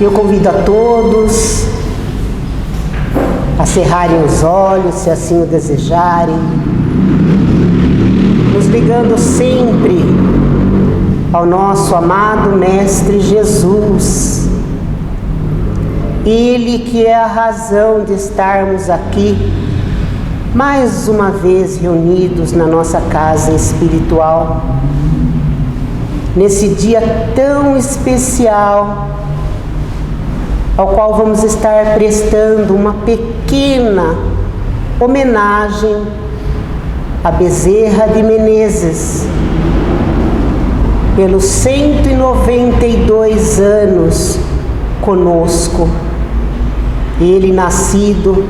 Eu convido a todos a cerrarem os olhos, se assim o desejarem, nos ligando sempre ao nosso amado Mestre Jesus. Ele que é a razão de estarmos aqui, mais uma vez reunidos na nossa casa espiritual, nesse dia tão especial, ao qual vamos estar prestando uma pequena homenagem a Bezerra de Menezes, pelos 192 anos conosco. Ele nascido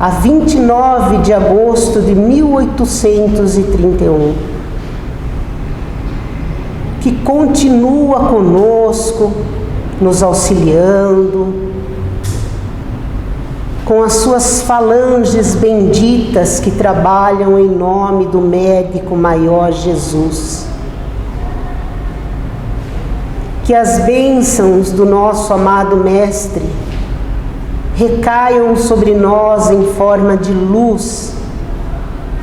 a 29 de agosto de 1831, que continua conosco, nos auxiliando, com as suas falanges benditas que trabalham em nome do médico maior Jesus. Que as bênçãos do nosso amado Mestre recaiam sobre nós em forma de luz,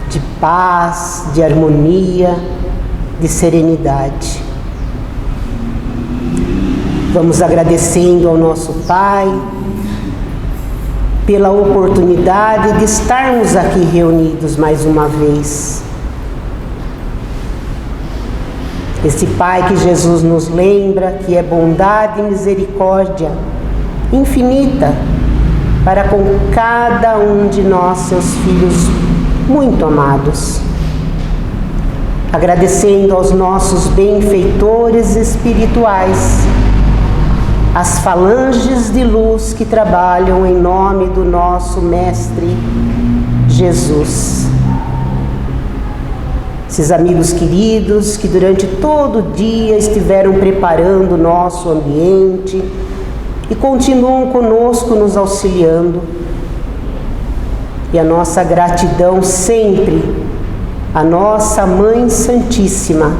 de paz, de harmonia, de serenidade. Vamos agradecendo ao nosso Pai pela oportunidade de estarmos aqui reunidos mais uma vez. Esse Pai que Jesus nos lembra que é bondade e misericórdia infinita para com cada um de nós, seus filhos muito amados. Agradecendo aos nossos benfeitores espirituais, as falanges de luz que trabalham em nome do nosso Mestre Jesus. Esses amigos queridos que durante todo o dia estiveram preparando o nosso ambiente e continuam conosco nos auxiliando. E a nossa gratidão sempre à nossa Mãe Santíssima,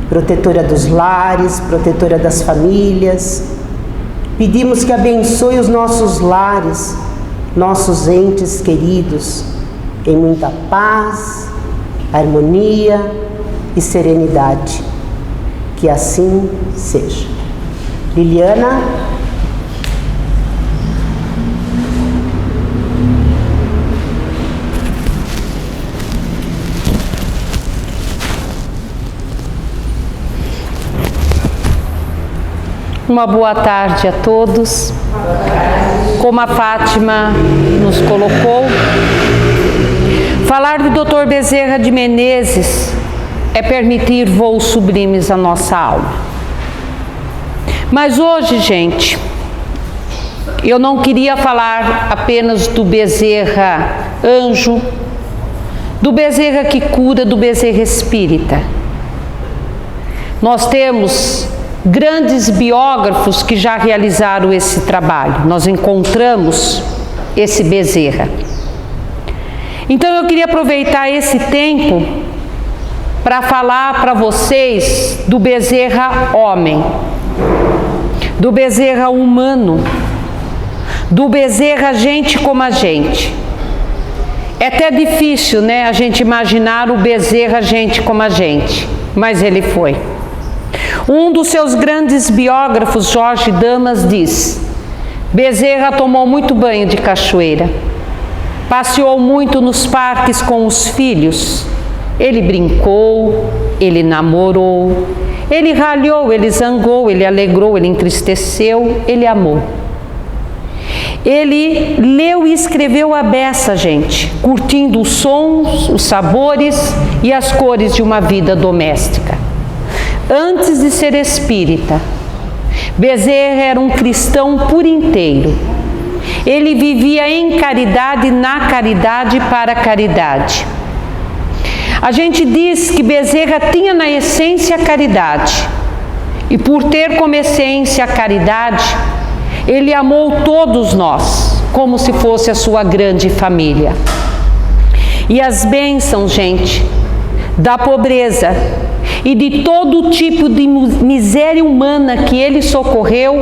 protetora dos lares, protetora das famílias. Pedimos que abençoe os nossos lares, nossos entes queridos, em muita paz, harmonia e serenidade. Que assim seja. Liliana. Uma boa tarde a todos. Como a Fátima nos colocou, falar do Dr. Bezerra de Menezes é permitir voos sublimes à nossa alma. Mas hoje, gente, eu não queria falar apenas do Bezerra anjo, do Bezerra que cura, do Bezerra espírita. Nós temos grandes biógrafos que já realizaram esse trabalho. Nós encontramos esse Bezerra. Então eu queria aproveitar esse tempo para falar para vocês do Bezerra homem, do Bezerra humano, do Bezerra gente como a gente. É até difícil, né, a gente imaginar o Bezerra gente como a gente, mas ele foi. Um dos seus grandes biógrafos, Jorge Damas, diz: Bezerra tomou muito banho de cachoeira, passeou muito nos parques com os filhos, ele brincou, ele namorou, ele ralhou, ele zangou, ele alegrou, ele entristeceu, ele amou. Ele leu e escreveu à beça, gente, curtindo os sons, os sabores e as cores de uma vida doméstica. Antes de ser espírita, Bezerra era um cristão por inteiro. Ele vivia em caridade, na caridade, para a caridade. A gente diz que Bezerra tinha na essência a caridade. E por ter como essência a caridade, ele amou todos nós, como se fosse a sua grande família. E as bênçãos, gente, da pobreza e de todo tipo de miséria humana que ele socorreu,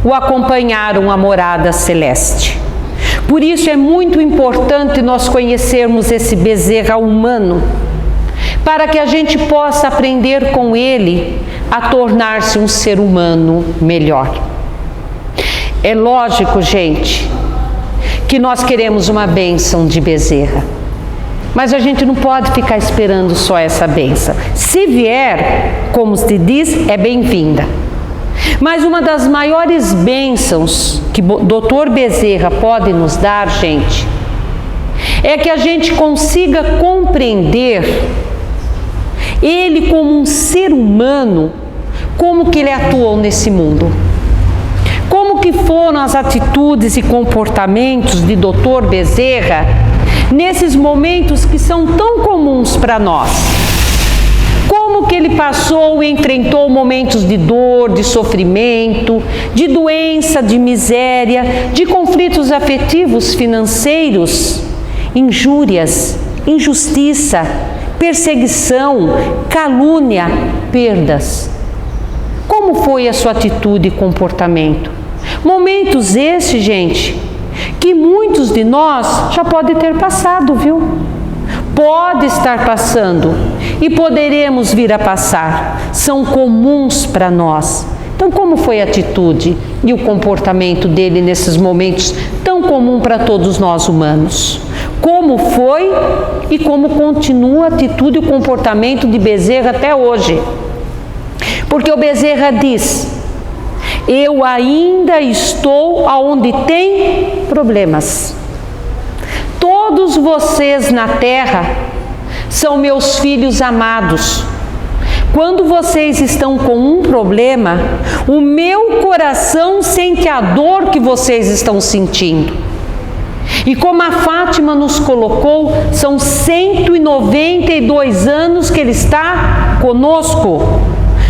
o acompanharam à morada celeste. Por isso é muito importante nós conhecermos esse Bezerra humano, para que a gente possa aprender com ele a tornar-se um ser humano melhor. É lógico, gente, que nós queremos uma bênção de Bezerra, mas a gente não pode ficar esperando só essa bênção. Se vier, como se diz, é bem-vinda. Mas uma das maiores bênçãos que o Dr. Bezerra pode nos dar, gente, é que a gente consiga compreender ele como um ser humano, como que ele atuou nesse mundo. Como que foram as atitudes e comportamentos de Dr. Bezerra nesses momentos que são tão comuns para nós? Como que ele passou e enfrentou momentos de dor, de sofrimento, de doença, de miséria, de conflitos afetivos, financeiros, injúrias, injustiça, perseguição, calúnia, perdas. Como foi a sua atitude e comportamento? Momentos esses, gente, que muitos de nós já podem ter passado, viu? Pode estar passando e poderemos vir a passar. São comuns para nós. Então, como foi a atitude e o comportamento dele nesses momentos tão comum para todos nós humanos? Como foi e como continua a atitude e o comportamento de Bezerra até hoje? Porque o Bezerra diz: eu ainda estou aonde tem problemas. Todos vocês na terra são meus filhos amados. Quando vocês estão com um problema, o meu coração sente a dor que vocês estão sentindo. E como a Fátima nos colocou, são 192 anos que ele está conosco,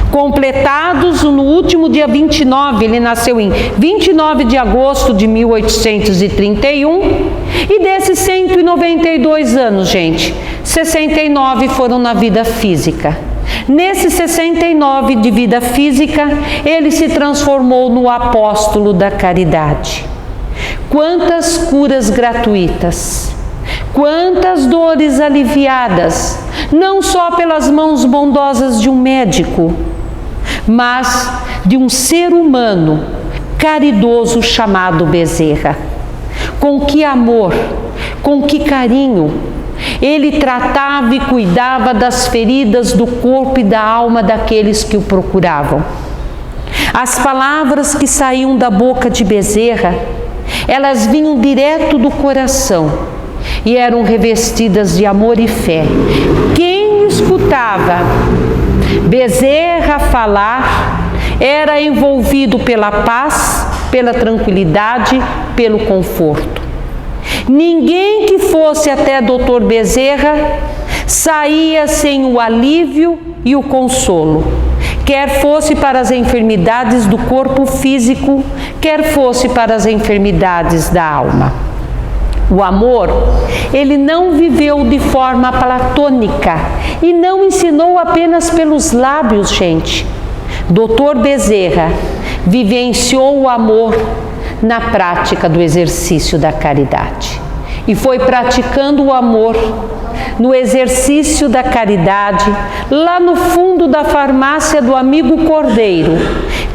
completados no último dia 29, ele nasceu em 29 de agosto de 1831, e desses 192 anos, gente, 69 foram na vida física. Nesses 69 de vida física, ele se transformou no apóstolo da caridade. Quantas curas gratuitas, quantas dores aliviadas, não só pelas mãos bondosas de um médico, mas de um ser humano caridoso chamado Bezerra. Com que amor, com que carinho ele tratava e cuidava das feridas do corpo e da alma daqueles que o procuravam. As palavras que saíam da boca de Bezerra, elas vinham direto do coração e eram revestidas de amor e fé. Quem escutava Bezerra falar era envolvido pela paz, pela tranquilidade, pelo conforto. Ninguém que fosse até Dr. Bezerra saía sem o alívio e o consolo, quer fosse para as enfermidades do corpo físico, quer fosse para as enfermidades da alma. O amor, ele não viveu de forma platônica e não ensinou apenas pelos lábios, gente. Dr. Bezerra vivenciou o amor na prática do exercício da caridade. E foi praticando o amor no exercício da caridade, lá no fundo da farmácia do amigo Cordeiro,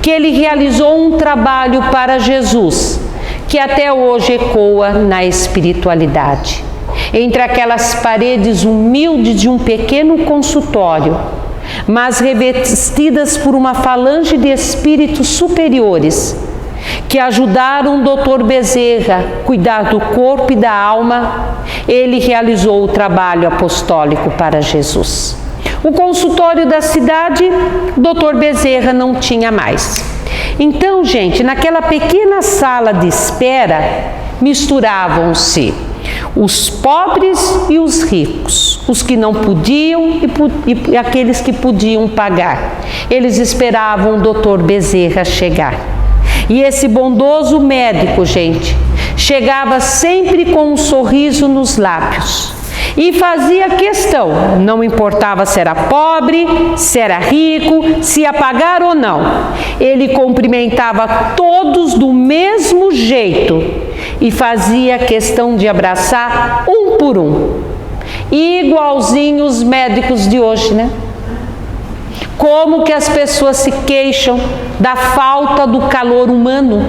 que ele realizou um trabalho para Jesus, que até hoje ecoa na espiritualidade. Entre aquelas paredes humildes de um pequeno consultório, mas revestidas por uma falange de espíritos superiores, que ajudaram o Dr. Bezerra a cuidar do corpo e da alma, ele realizou o trabalho apostólico para Jesus. O consultório da cidade, Dr. Bezerra não tinha mais. Então, gente, naquela pequena sala de espera, misturavam-se os pobres e os ricos, os que não podiam e aqueles que podiam pagar. Eles esperavam o Dr. Bezerra chegar. E esse bondoso médico, gente, chegava sempre com um sorriso nos lábios. E fazia questão, não importava se era pobre, se era rico, se ia pagar ou não. Ele cumprimentava todos do mesmo jeito e fazia questão de abraçar um por um. Igualzinho os médicos de hoje, né? Como que as pessoas se queixam da falta do calor humano.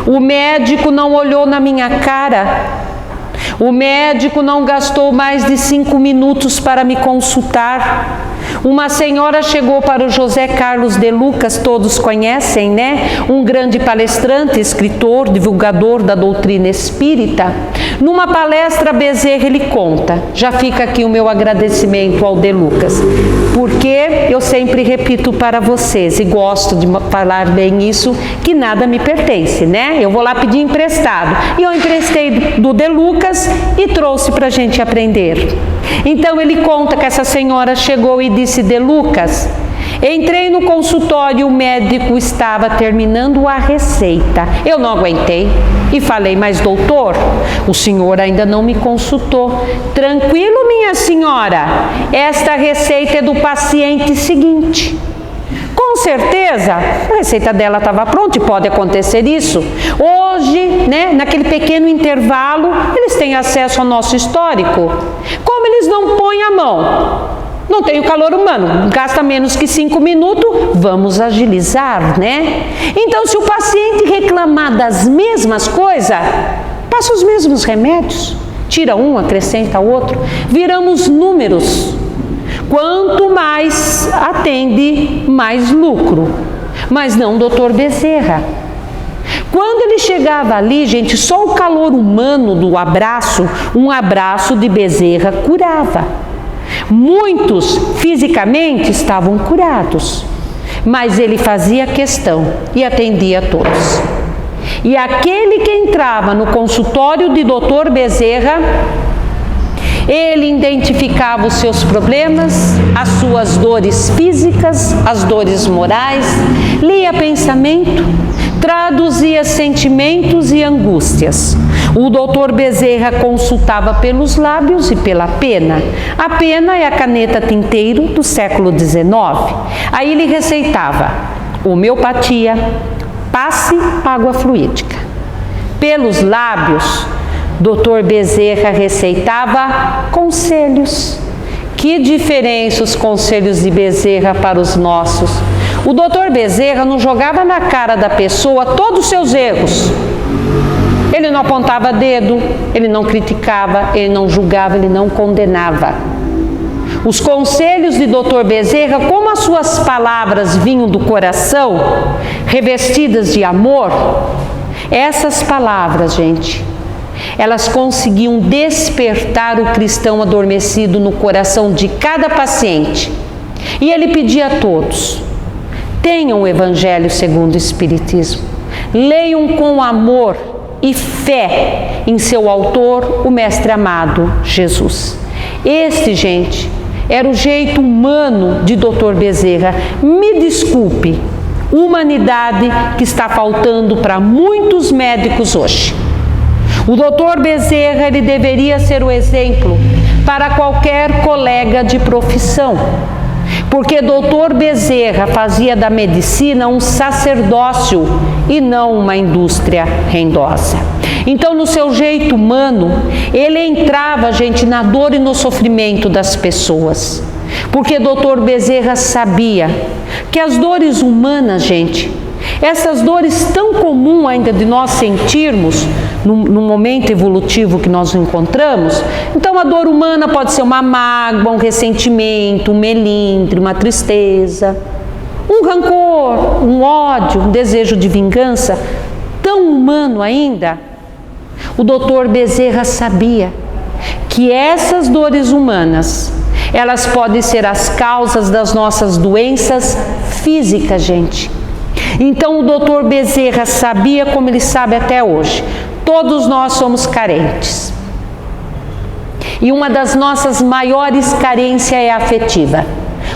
O médico não olhou na minha cara. O médico não gastou mais de 5 minutos para me consultar. Uma senhora chegou para o José Carlos de Lucas, todos conhecem, né? Um grande palestrante, escritor, divulgador da doutrina espírita. Numa palestra, Bezerra ele conta, já fica aqui o meu agradecimento ao de Lucas, porque eu sempre repito para vocês, e gosto de falar bem isso, que nada me pertence, né? Eu vou lá pedir emprestado, e eu emprestei do de Lucas e trouxe para a gente aprender. Então ele conta que essa senhora chegou e disse: de Lucas, entrei no consultório e o médico estava terminando a receita. Eu não aguentei e falei: mas doutor, o senhor ainda não me consultou. Tranquilo, minha senhora, esta receita é do paciente seguinte. Com certeza, a receita dela estava pronta e pode acontecer isso. Hoje, né, naquele pequeno intervalo, eles têm acesso ao nosso histórico. Como eles não põem a mão, não tem o calor humano, gasta menos que 5 minutos, vamos agilizar, né? Então, se o paciente reclamar das mesmas coisas, passa os mesmos remédios, tira um, acrescenta outro, viramos números. Quanto mais atende, mais lucro. Mas não, doutor Bezerra. Quando ele chegava ali, gente, só o calor humano do abraço, um abraço de Bezerra curava. Muitos fisicamente estavam curados, mas ele fazia questão e atendia todos. E aquele que entrava no consultório de doutor Bezerra, ele identificava os seus problemas, as suas dores físicas, as dores morais, lia pensamento, traduzia sentimentos e angústias. O doutor Bezerra consultava pelos lábios e pela pena. A pena é a caneta tinteiro do século XIX. Aí ele receitava homeopatia, passe água fluídica. Pelos lábios, Dr. Bezerra receitava conselhos. Que diferença os conselhos de Bezerra para os nossos. O Dr. Bezerra não jogava na cara da pessoa todos os seus erros. Ele não apontava dedo, ele não criticava, ele não julgava, ele não condenava. Os conselhos de Dr. Bezerra, como as suas palavras vinham do coração, revestidas de amor, essas palavras, gente, elas conseguiam despertar o cristão adormecido no coração de cada paciente. E ele pedia a todos: tenham o Evangelho segundo o Espiritismo, leiam com amor e fé em seu autor, o Mestre amado, Jesus. Este, gente, era o jeito humano de Dr. Bezerra. Me desculpe, humanidade que está faltando para muitos médicos hoje. O Dr. Bezerra, ele deveria ser o exemplo para qualquer colega de profissão, porque Dr. Bezerra fazia da medicina um sacerdócio e não uma indústria rendosa. Então, no seu jeito humano, ele entrava, gente, na dor e no sofrimento das pessoas, porque Dr. Bezerra sabia que as dores humanas, gente, essas dores tão comuns ainda de nós sentirmos no momento evolutivo que nós encontramos. Então a dor humana pode ser uma mágoa, um ressentimento, um melindre, uma tristeza, um rancor, um ódio, um desejo de vingança, tão humano ainda. O Dr. Bezerra sabia que essas dores humanas, elas podem ser as causas das nossas doenças físicas, gente. Então o Dr. Bezerra sabia, como ele sabe até hoje, todos nós somos carentes. E uma das nossas maiores carências é afetiva.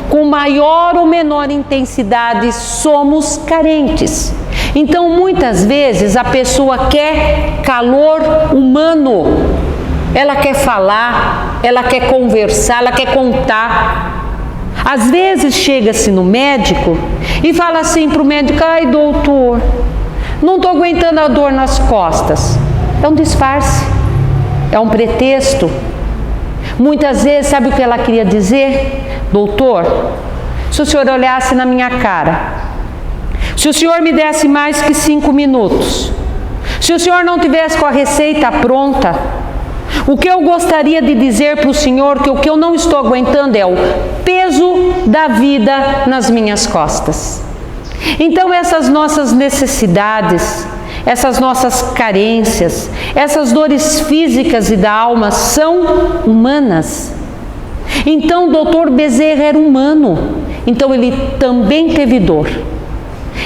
Com maior ou menor intensidade, somos carentes. Então, muitas vezes, a pessoa quer calor humano. Ela quer falar, ela quer conversar, ela quer contar. Às vezes chega-se no médico e fala assim para o médico: ai, doutor, não estou aguentando a dor nas costas. É um disfarce, é um pretexto. Muitas vezes, sabe o que ela queria dizer? Doutor, se o senhor olhasse na minha cara, se o senhor me desse mais que 5 minutos, se o senhor não tivesse com a receita pronta, o que eu gostaria de dizer para o senhor, que o que eu não estou aguentando é o peso da vida nas minhas costas. Então essas nossas necessidades, essas nossas carências, essas dores físicas e da alma são humanas. Então o Dr. Bezerra era humano, então ele também teve dor.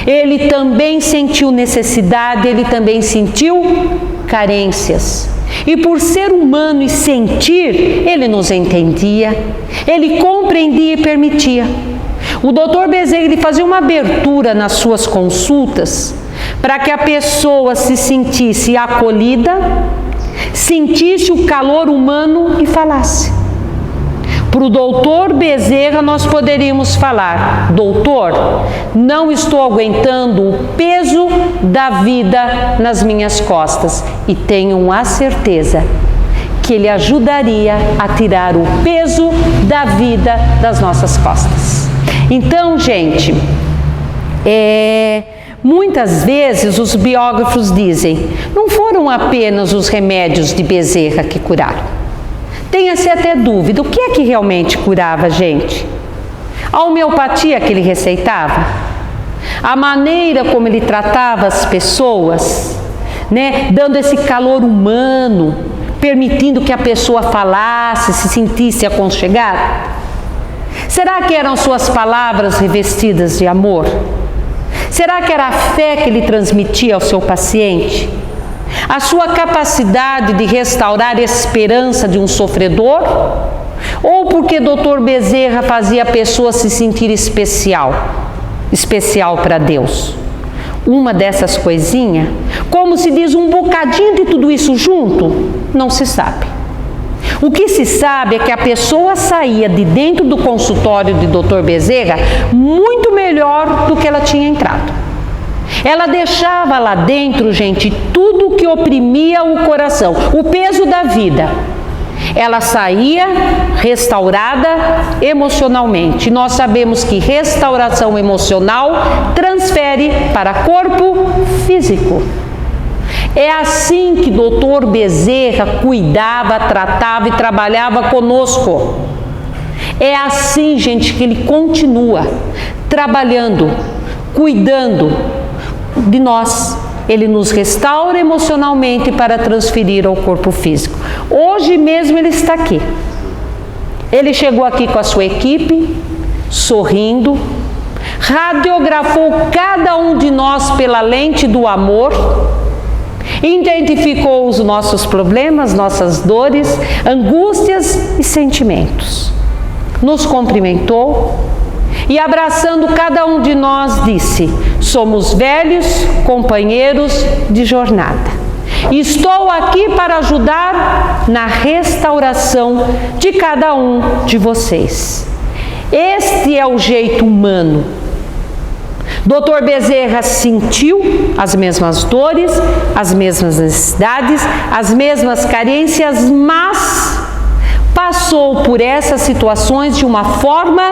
Ele também sentiu necessidade, ele também sentiu carências. E por ser humano e sentir, ele nos entendia, ele compreendia e permitia. O Dr. Bezerra, ele fazia uma abertura nas suas consultas para que a pessoa se sentisse acolhida, sentisse o calor humano e falasse. Para o doutor Bezerra nós poderíamos falar: doutor, não estou aguentando o peso da vida nas minhas costas, e tenham a certeza que ele ajudaria a tirar o peso da vida das nossas costas. Então, gente, muitas vezes os biógrafos dizem: não foram apenas os remédios de Bezerra que curaram. Tenha-se até dúvida, o que é que realmente curava a gente? A homeopatia que ele receitava? A maneira como ele tratava as pessoas, né? Dando esse calor humano, permitindo que a pessoa falasse, se sentisse aconchegada? Será que eram suas palavras revestidas de amor? Será que era a fé que ele transmitia ao seu paciente? A sua capacidade de restaurar a esperança de um sofredor? Ou porque Dr. Bezerra fazia a pessoa se sentir especial para Deus? Uma dessas coisinhas, como se diz, um bocadinho de tudo isso junto, não se sabe. O que se sabe é que a pessoa saía de dentro do consultório de Dr. Bezerra muito melhor do que ela tinha entrado. Ela deixava lá dentro, gente, tudo que oprimia o coração, o peso da vida. Ela saía restaurada emocionalmente. Nós sabemos que restauração emocional transfere para corpo físico. É assim que Dr. Bezerra cuidava, tratava e trabalhava conosco. É assim, gente, que ele continua trabalhando, cuidando de nós. Ele nos restaura emocionalmente para transferir ao corpo físico. Hoje mesmo ele está aqui. Ele chegou aqui com a sua equipe, sorrindo, radiografou cada um de nós pela lente do amor, identificou os nossos problemas, nossas dores, angústias e sentimentos. Nos cumprimentou e, abraçando cada um de nós, disse: somos velhos companheiros de jornada. Estou aqui para ajudar na restauração de cada um de vocês. Este é o jeito humano. Dr. Bezerra sentiu as mesmas dores, as mesmas necessidades, as mesmas carências, mas passou por essas situações de uma forma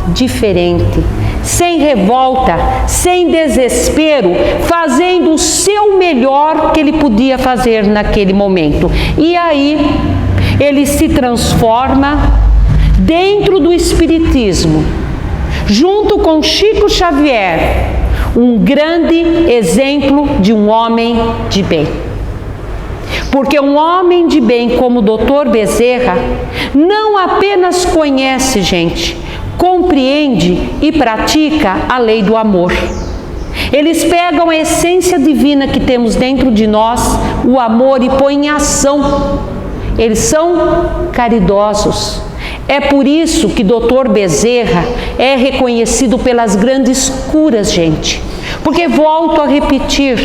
diferente, sem revolta, sem desespero, fazendo o seu melhor que ele podia fazer naquele momento. E aí ele se transforma dentro do Espiritismo, junto com Chico Xavier, um grande exemplo de um homem de bem. Porque um homem de bem como o Dr. Bezerra não apenas conhece, gente, compreende e pratica a lei do amor. Eles pegam a essência divina que temos dentro de nós, o amor, e põem em ação. Eles são caridosos. É por isso que Dr. Bezerra é reconhecido pelas grandes curas, gente. Porque, volto a repetir,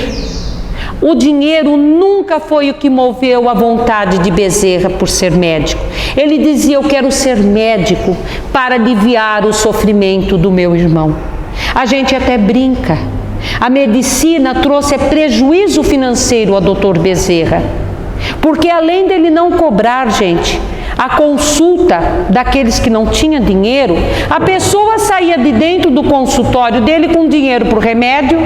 o dinheiro nunca foi o que moveu a vontade de Bezerra por ser médico. Ele dizia: eu quero ser médico para aliviar o sofrimento do meu irmão. A gente até brinca. A medicina trouxe prejuízo financeiro ao Dr. Bezerra, porque além dele não cobrar, gente, a consulta daqueles que não tinham dinheiro, a pessoa saía de dentro do consultório dele com dinheiro para o remédio,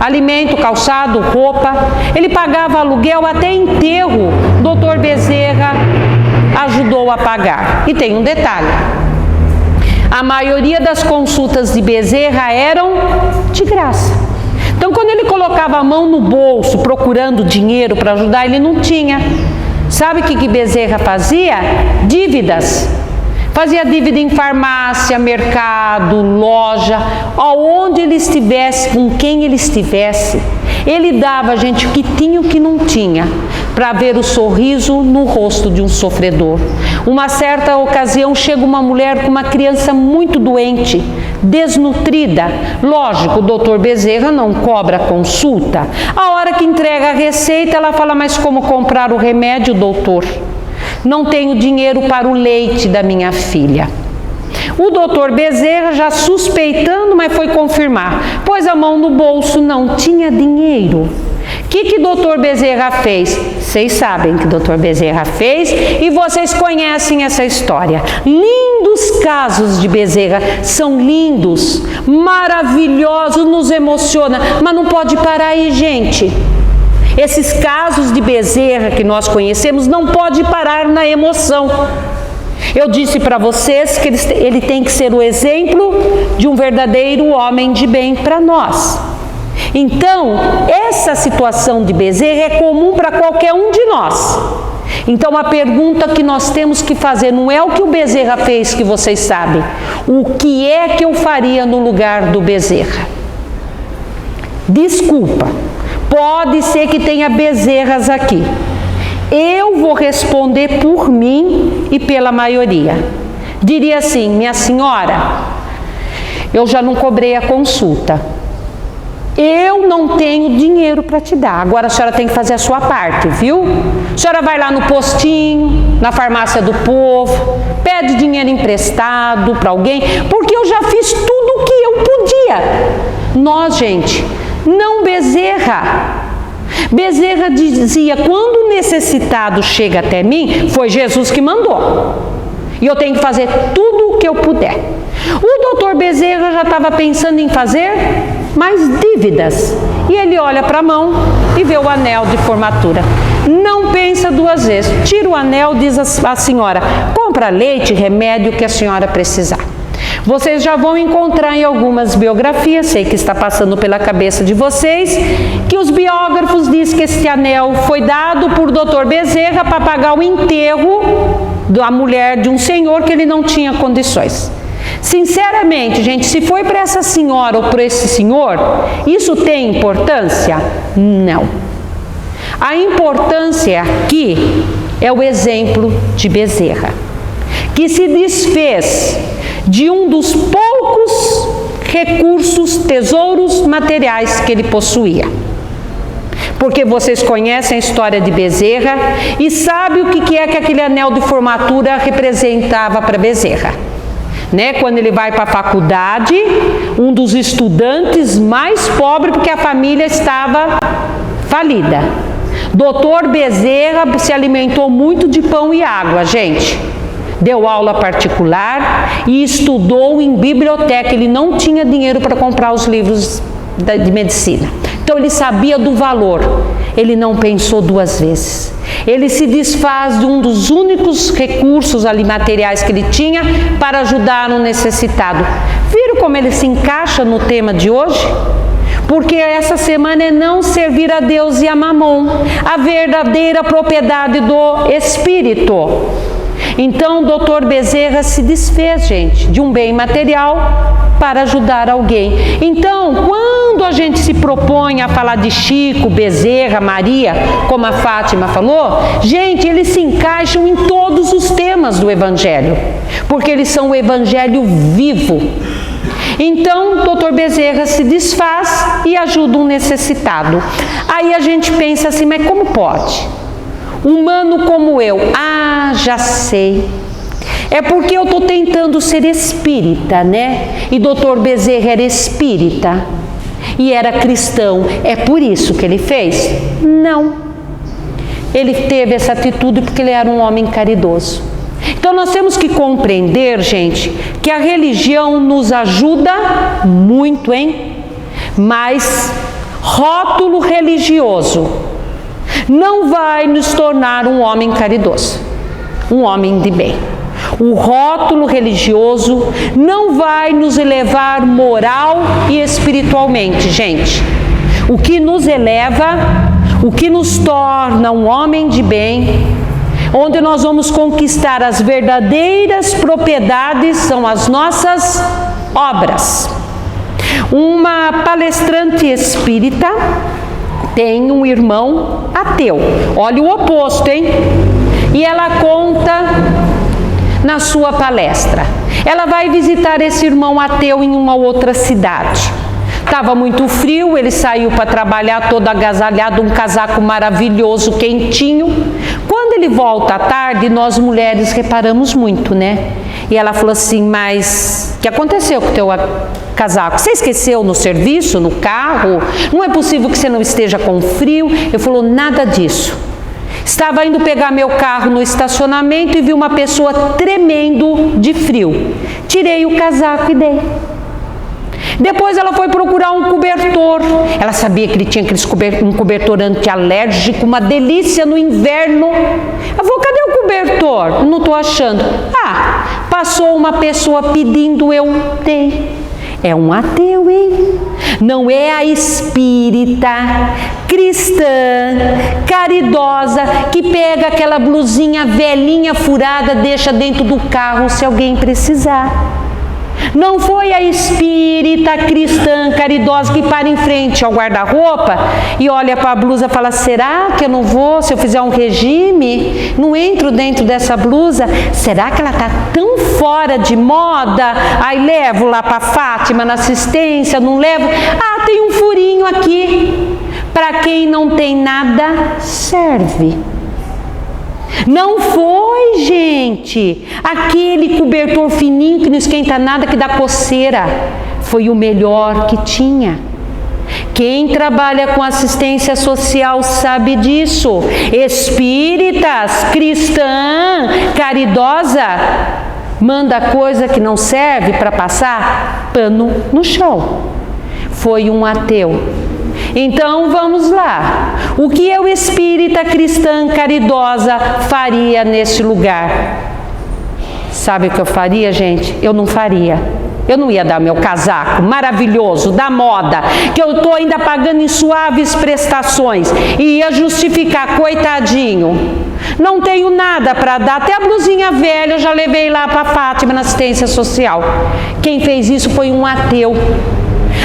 alimento, calçado, roupa. Ele pagava aluguel, até enterro, Dr. Bezerra ajudou a pagar. E tem um detalhe: a maioria das consultas de Bezerra eram de graça. Então, quando ele colocava a mão no bolso procurando dinheiro para ajudar, ele não tinha. Sabe o que Bezerra fazia? Dívidas. Fazia dívida em farmácia, mercado, loja, aonde ele estivesse, com quem ele estivesse. Ele dava, gente, o que tinha e o que não tinha, para ver o sorriso no rosto de um sofredor. Uma certa ocasião chega uma mulher com uma criança muito doente, desnutrida. Lógico, o doutor Bezerra não cobra consulta. A hora que entrega a receita, ela fala: mas como comprar o remédio, doutor? Não tenho dinheiro para o leite da minha filha. O doutor Bezerra, já suspeitando, mas foi confirmar, pôs a mão no bolso, não tinha dinheiro. O que doutor Bezerra fez? Vocês sabem o que doutor Bezerra fez e vocês conhecem essa história. Lindos casos de Bezerra, são lindos, maravilhosos, nos emociona, mas não pode parar aí, gente. Esses casos de Bezerra que nós conhecemos não pode parar na emoção. Eu disse para vocês que ele tem que ser o exemplo de um verdadeiro homem de bem para nós. Então, essa situação de Bezerra é comum para qualquer um de nós. Então, a pergunta que nós temos que fazer não é o que o Bezerra fez, que vocês sabem. O que é que eu faria no lugar do Bezerra? Desculpa, pode ser que tenha Bezerras aqui. Eu vou responder por mim e pela maioria. Diria assim: minha senhora, eu já não cobrei a consulta. Eu não tenho dinheiro para te dar. Agora a senhora tem que fazer a sua parte, viu? A senhora vai lá no postinho, na farmácia do povo, pede dinheiro emprestado para alguém, porque eu já fiz tudo o que eu podia. Nós, gente, não Bezerra. Bezerra dizia: quando o necessitado chega até mim, foi Jesus que mandou. E eu tenho que fazer tudo o que eu puder. O doutor Bezerra já estava pensando em fazer mais dívidas. E ele olha para a mão e vê o anel de formatura. Não pensa duas vezes. Tira o anel, diz a senhora: compra leite, remédio que a senhora precisar. Vocês já vão encontrar em algumas biografias, sei que está passando pela cabeça de vocês, que os biógrafos dizem que esse anel foi dado por Dr. Bezerra para pagar o enterro da mulher de um senhor que ele não tinha condições. Sinceramente, gente, se foi para essa senhora ou para esse senhor, isso tem importância? Não. A importância aqui é o exemplo de Bezerra, que se desfez de um dos poucos recursos, tesouros materiais que ele possuía. Porque vocês conhecem a história de Bezerra e sabem o que é que aquele anel de formatura representava para Bezerra. Né? Quando ele vai para a faculdade, um dos estudantes mais pobres, porque a família estava falida. Doutor Bezerra se alimentou muito de pão e água, gente. Deu aula particular e estudou em biblioteca. Ele não tinha dinheiro para comprar os livros de medicina. Então ele sabia do valor. Ele não pensou duas vezes. Ele se desfaz de um dos únicos recursos ali materiais que ele tinha para ajudar um necessitado. Viram como ele se encaixa no tema de hoje? Porque essa semana é não servir a Deus e a Mamon, a verdadeira propriedade do Espírito. Então, o doutor Bezerra se desfez, gente, de um bem material para ajudar alguém. Então, quando a gente se propõe a falar de Chico, Bezerra, Maria, como a Fátima falou, gente, eles se encaixam em todos os temas do Evangelho, porque eles são o Evangelho vivo. Então, o doutor Bezerra se desfaz e ajuda um necessitado. Aí a gente pensa assim, mas como pode? Humano como eu, já sei. É porque eu estou tentando ser espírita, né? E Dr. Bezerra era espírita e era cristão. É por isso que ele fez? Não. Ele teve essa atitude porque ele era um homem caridoso. Então nós temos que compreender, gente, que a religião nos ajuda muito, hein? Mas rótulo religioso não vai nos tornar um homem caridoso, um homem de bem. O rótulo religioso não vai nos elevar moral e espiritualmente, gente. O que nos eleva, o que nos torna um homem de bem, onde nós vamos conquistar as verdadeiras propriedades, são as nossas obras. Uma palestrante espírita tem um irmão ateu. Olha o oposto, hein? E ela conta na sua palestra. Ela vai visitar esse irmão ateu em uma outra cidade. Estava muito frio, ele saiu para trabalhar todo agasalhado, um casaco maravilhoso, quentinho. Quando ele volta à tarde, nós mulheres reparamos muito, né? E ela falou assim, mas o que aconteceu com o teu casaco? Você esqueceu no serviço, no carro? Não é possível que você não esteja com frio? Ele falou, nada disso. Estava indo pegar meu carro no estacionamento e vi uma pessoa tremendo de frio. Tirei o casaco e dei. Depois ela foi procurar um cobertor. Ela sabia que ele tinha um cobertor antialérgico, uma delícia no inverno. Ela falou, cadê o cobertor? Não estou achando. Ah, passou uma pessoa pedindo, eu dei. É um ateu, hein? Não é a espírita, cristã, caridosa, que pega aquela blusinha velhinha furada, deixa dentro do carro se alguém precisar. Não foi a espírita cristã caridosa que para em frente ao guarda-roupa e olha para a blusa e fala, será que eu não vou, se eu fizer um regime, não entro dentro dessa blusa? Será que ela está tão fora de moda? Aí levo lá para Fátima na assistência, não levo? Ah, tem um furinho aqui. Para quem não tem nada, serve. Não foi, gente, aquele cobertor fininho que não esquenta nada, que dá coceira. Foi o melhor que tinha. Quem trabalha com assistência social sabe disso. Espíritas, cristã, caridosa, manda coisa que não serve para passar pano no chão. Foi um ateu. Então vamos lá. O que eu, espírita cristã caridosa, faria nesse lugar? Sabe o que eu faria, gente? Eu não faria. Eu não ia dar meu casaco maravilhoso, da moda, que eu estou ainda pagando em suaves prestações, e ia justificar, coitadinho. Não tenho nada para dar, até a blusinha velha eu já levei lá para Fátima na assistência social. Quem fez isso foi um ateu.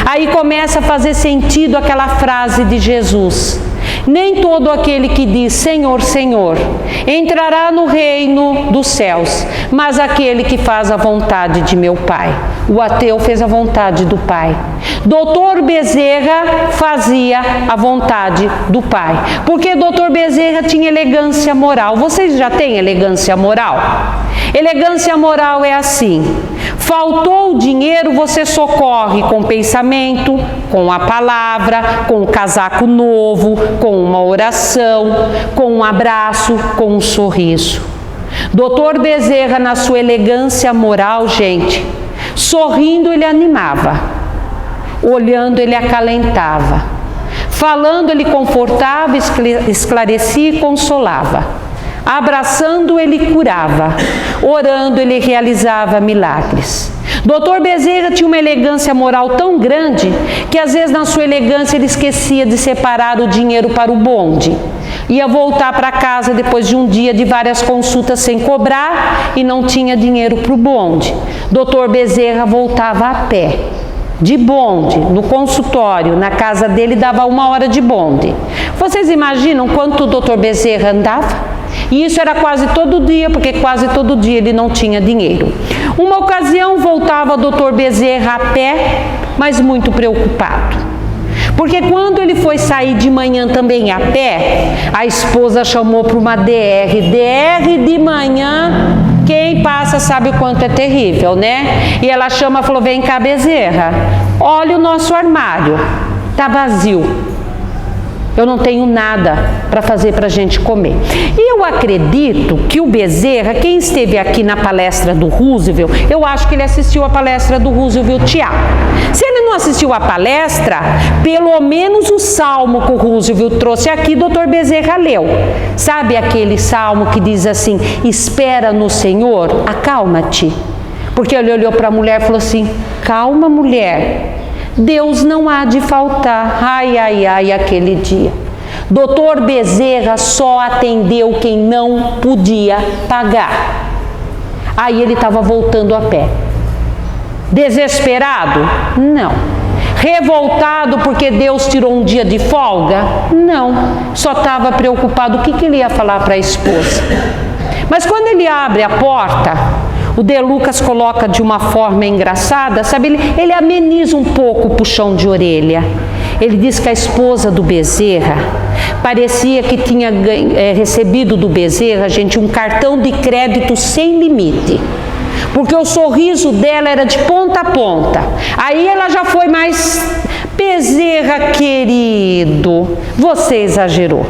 Aí começa a fazer sentido aquela frase de Jesus. Nem todo aquele que diz Senhor, Senhor, entrará no reino dos céus, mas aquele que faz a vontade de meu Pai. O ateu fez a vontade do Pai. Dr. Bezerra fazia a vontade do Pai, porque Dr. Bezerra tinha elegância moral. Vocês já têm elegância moral? Elegância moral é assim: faltou o dinheiro, você socorre com pensamento, com a palavra, com um casaco novo, com uma oração, com um abraço, com um sorriso. Dr. Bezerra, na sua elegância moral, gente, sorrindo ele animava, olhando ele acalentava, falando ele confortava, esclarecia e consolava, abraçando ele curava, orando ele realizava milagres. Dr. Bezerra tinha uma elegância moral tão grande que às vezes na sua elegância ele esquecia de separar o dinheiro para o bonde. Ia voltar para casa depois de um dia de várias consultas sem cobrar e não tinha dinheiro para o bonde. Dr. Bezerra voltava a pé, de bonde, no consultório, na casa dele dava 1 hora de bonde. Vocês imaginam quanto o Dr. Bezerra andava? E isso era quase todo dia, porque quase todo dia ele não tinha dinheiro. Uma ocasião voltava o Dr. Bezerra a pé, mas muito preocupado. Porque quando ele foi sair de manhã também a pé, a esposa chamou para uma DR. DR de manhã, quem passa sabe o quanto é terrível, né? E ela falou, vem cá, Bezerra, olha o nosso armário, tá vazio. Eu não tenho nada para fazer para a gente comer. E eu acredito que o Bezerra, quem esteve aqui na palestra do Roosevelt, eu acho que ele assistiu a palestra do Roosevelt Tiago. Se ele não assistiu a palestra, pelo menos o salmo que o Roosevelt trouxe aqui, Dr. Bezerra leu. Sabe aquele salmo que diz assim, espera no Senhor, acalma-te. Porque ele olhou para a mulher e falou assim, calma, mulher, Deus não há de faltar. Ai, ai, ai, aquele dia. Doutor Bezerra só atendeu quem não podia pagar. Aí ele estava voltando a pé. Desesperado? Não. Revoltado porque Deus tirou um dia de folga? Não. Só estava preocupado o que ele ia falar para a esposa. Mas quando ele abre a porta, o De Lucas coloca de uma forma engraçada, sabe? Ele ameniza um pouco o puxão de orelha. Ele diz que a esposa do Bezerra parecia que tinha recebido do Bezerra, gente, um cartão de crédito sem limite. Porque o sorriso dela era de ponta a ponta. Aí ela já foi mais, Bezerra querido, você exagerou.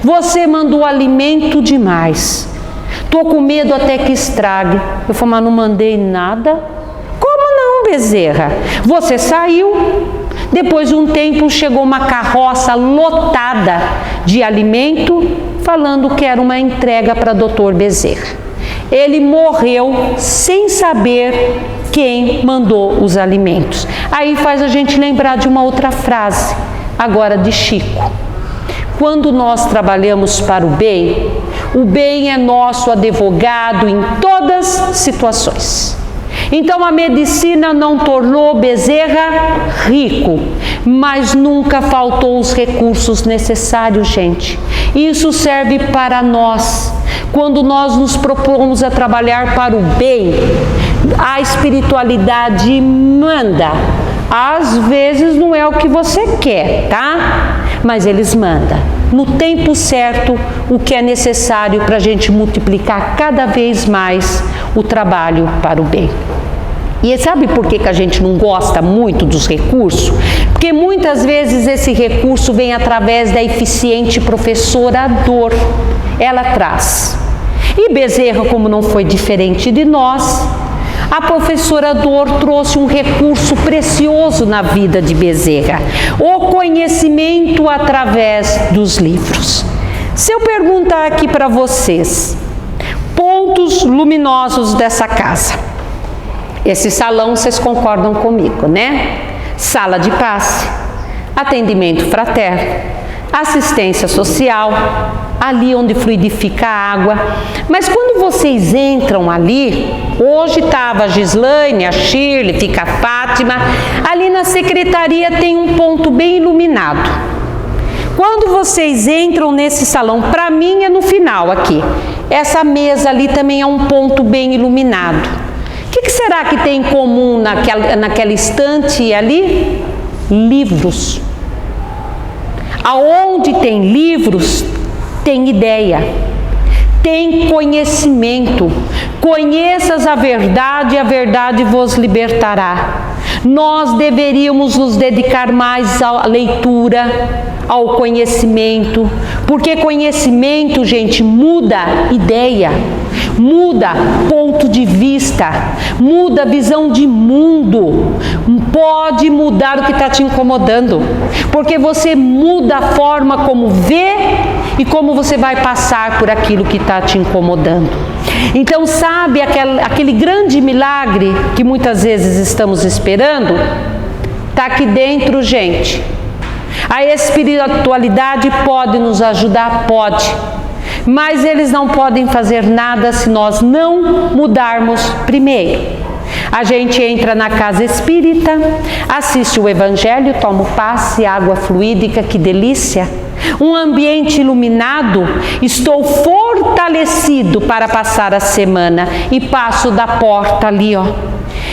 Você mandou alimento demais. Estou com medo até que estrague. Eu falei, mas não mandei nada? Como não, Bezerra? Você saiu. Depois de um tempo chegou uma carroça lotada de alimento, falando que era uma entrega para Dr. Bezerra. Ele morreu sem saber quem mandou os alimentos. Aí faz a gente lembrar de uma outra frase, agora de Chico. Quando nós trabalhamos para o bem é nosso advogado em todas as situações. Então a medicina não tornou Bezerra rico, mas nunca faltou os recursos necessários, gente. Isso serve para nós. Quando nós nos propomos a trabalhar para o bem, a espiritualidade manda. Às vezes não é o que você quer, tá? Mas eles mandam. No tempo certo, o que é necessário para a gente multiplicar cada vez mais o trabalho para o bem. E sabe por que a gente não gosta muito dos recursos? Porque muitas vezes esse recurso vem através da eficiente professora Dor. Ela traz. E Bezerra, como não foi diferente de nós, a professora Dor trouxe um recurso precioso na vida de Bezerra, o conhecimento através dos livros. Se eu perguntar aqui para vocês, pontos luminosos dessa casa. Esse salão, vocês concordam comigo, né? Sala de passe, atendimento fraterno, assistência social, ali onde fluidifica a água. Mas quando vocês entram ali, hoje estava a Gislaine, a Shirley, fica a Fátima, ali na secretaria tem um ponto bem iluminado. Quando vocês entram nesse salão, para mim é no final aqui, essa mesa ali também é um ponto bem iluminado. O que será que tem em comum naquela estante ali? Livros. Aonde tem livros, tem ideia, tem conhecimento. Conheças a verdade vos libertará. Nós deveríamos nos dedicar mais à leitura, ao conhecimento, porque conhecimento, gente, muda ideia, muda ponto de vista, muda visão de mundo, pode mudar o que está te incomodando, porque você muda a forma como vê e como você vai passar por aquilo que está te incomodando. Então, sabe aquele grande milagre que muitas vezes estamos esperando? Está aqui dentro, gente. A espiritualidade pode nos ajudar? Pode. Mas eles não podem fazer nada se nós não mudarmos primeiro. A gente entra na casa espírita, assiste o evangelho, toma o passe, água fluídica, que delícia. Um ambiente iluminado, estou fortalecido para passar a semana e passo da porta ali, ó.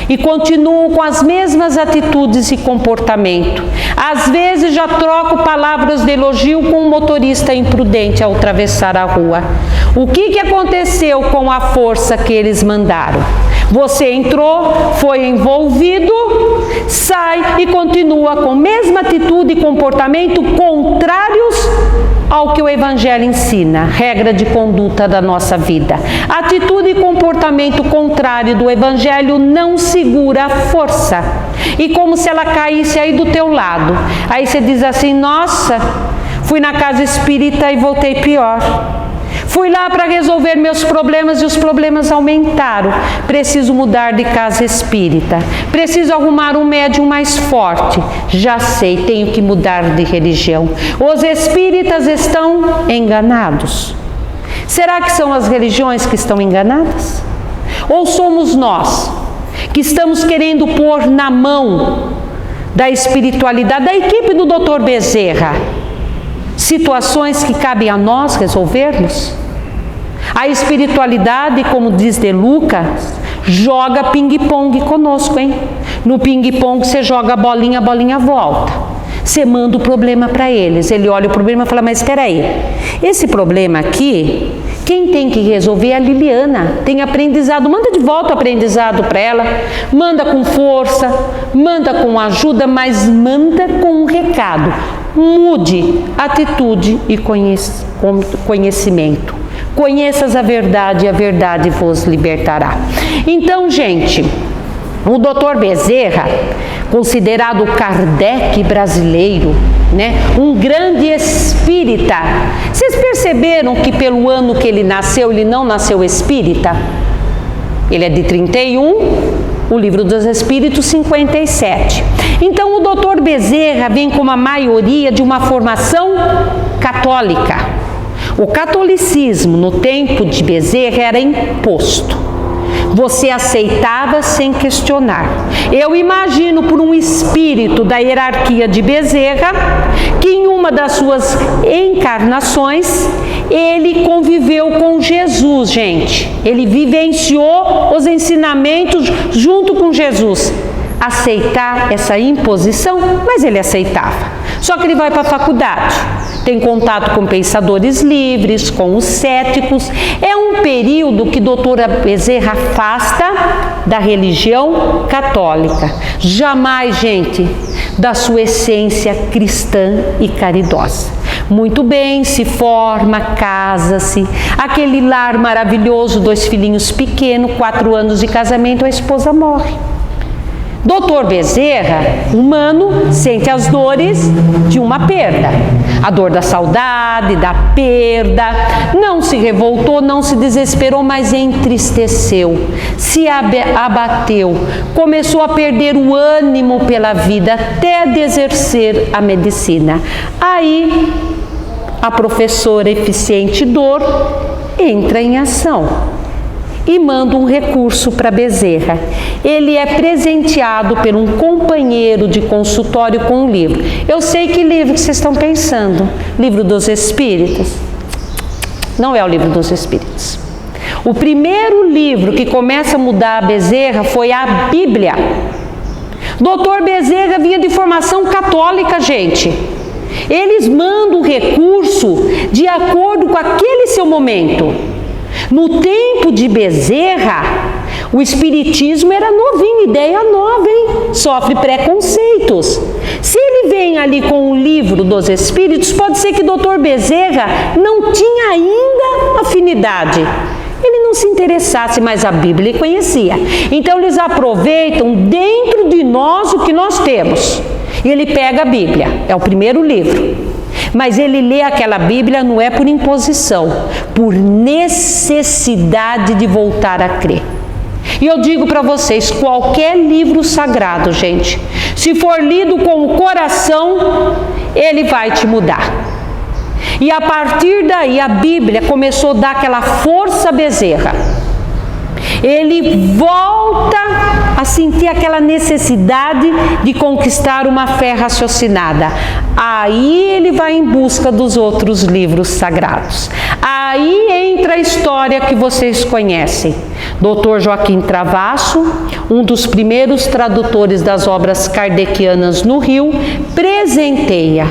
e continuam com as mesmas atitudes e comportamento. Às vezes já troco palavras de elogio com um motorista imprudente ao atravessar a rua. O que aconteceu com a força que eles mandaram? Você entrou, foi envolvido, sai e continua com a mesma atitude e comportamento contrários ao que o Evangelho ensina, regra de conduta da nossa vida. Atitude e comportamento contrário do Evangelho não segura a força. E como se ela caísse aí do teu lado. Aí você diz assim, nossa, fui na casa espírita e voltei pior. Fui lá para resolver meus problemas e os problemas aumentaram. Preciso mudar de casa espírita. Preciso arrumar um médium mais forte. Já sei, tenho que mudar de religião. Os espíritas estão enganados. Será que são as religiões que estão enganadas? Ou somos nós que estamos querendo pôr na mão da espiritualidade, da equipe do Dr. Bezerra, situações que cabem a nós resolvermos? A espiritualidade, como diz De Luca, joga ping-pong conosco, hein? No ping-pong você joga a bolinha volta. Você manda o problema para eles. Ele olha o problema e fala, mas espera aí, esse problema aqui, quem tem que resolver é a Liliana. Tem aprendizado, manda de volta o aprendizado para ela. Manda com força, manda com ajuda, mas manda com um recado. Mude atitude e conhecimento. Conheças a verdade e a verdade vos libertará. Então, gente, o Dr. Bezerra, considerado o Kardec brasileiro, né? Um grande espírita. Vocês perceberam que pelo ano que ele nasceu, ele não nasceu espírita? Ele é de 31, o Livro dos Espíritos 57. Então o Dr. Bezerra vem com a maioria de uma formação católica. O catolicismo no tempo de Bezerra era imposto. Você aceitava sem questionar. Eu imagino por um espírito da hierarquia de Bezerra, que em uma das suas encarnações, ele conviveu com Jesus, gente. Ele vivenciou os ensinamentos junto com Jesus. Aceitar essa imposição, mas ele aceitava. Só que ele vai para a faculdade, tem contato com pensadores livres, com os céticos. É um período que doutora Bezerra afasta da religião católica. Jamais, gente, da sua essência cristã e caridosa. Muito bem, se forma, casa-se, aquele lar maravilhoso, 2 filhinhos pequenos, 4 anos de casamento, a esposa morre. Dr. Bezerra, humano, sente as dores de uma perda. A dor da saudade, da perda. Não se revoltou, não se desesperou, mas entristeceu. Se abateu. Começou a perder o ânimo pela vida até de exercer a medicina. Aí, a professora eficiente Dor entra em ação e manda um recurso para Bezerra. Ele é presenteado por um companheiro de consultório com um livro. Eu sei que livro que vocês estão pensando. Livro dos Espíritos? Não é o Livro dos Espíritos. O primeiro livro que começa a mudar a Bezerra foi a Bíblia. Dr. Bezerra vinha de formação católica, gente. Eles mandam o recurso de acordo com aquele seu momento. No tempo de Bezerra, o espiritismo era novinho, ideia nova, hein? Sofre preconceitos. Se ele vem ali com o Livro dos Espíritos, pode ser que Dr. Bezerra não tinha ainda afinidade. Ele não se interessasse, mas a Bíblia ele conhecia. Então eles aproveitam dentro de nós o que nós temos. E ele pega a Bíblia, é o primeiro livro. Mas ele lê aquela Bíblia não é por imposição, por necessidade de voltar a crer. E eu digo para vocês, qualquer livro sagrado, gente, se for lido com o coração, ele vai te mudar. E a partir daí a Bíblia começou a dar aquela força a Bezerra. ele volta a sentir aquela necessidade de conquistar uma fé raciocinada. Aí ele vai em busca dos outros livros sagrados. Aí entra a história que vocês conhecem. Dr. Joaquim Travasso, um dos primeiros tradutores das obras kardecianas no Rio, presenteia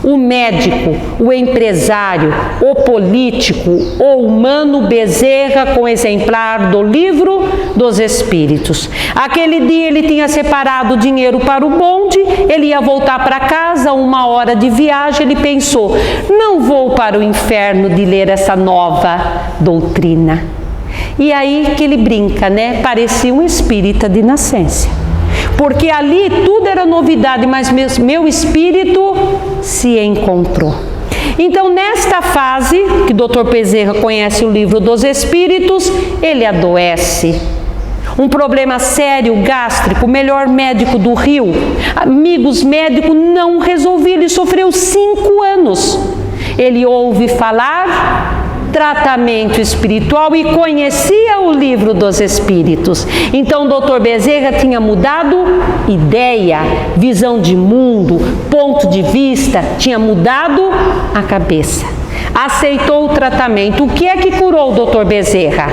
o médico, o empresário, o político, o humano Bezerra com exemplar do Livro dos Espíritos. Aquele dia ele tinha separado dinheiro para o bonde, ele ia voltar para casa, 1 hora de viagem, ele pensou, não vou para o inferno de ler essa nova doutrina. E aí que ele brinca, né? Parecia um espírita de nascença. Porque ali tudo era novidade, mas meu espírito se encontrou. Então, nesta fase, que Dr. Bezerra conhece o Livro dos Espíritos, ele adoece. Um problema sério, gástrico, o melhor médico do Rio, amigos médicos, não resolveu, ele sofreu 5 anos. Ele ouve falar tratamento espiritual e conhecia o Livro dos Espíritos. Então, Dr. Bezerra tinha mudado ideia, visão de mundo, ponto de vista, tinha mudado a cabeça. Aceitou o tratamento. O que é que curou o Dr. Bezerra?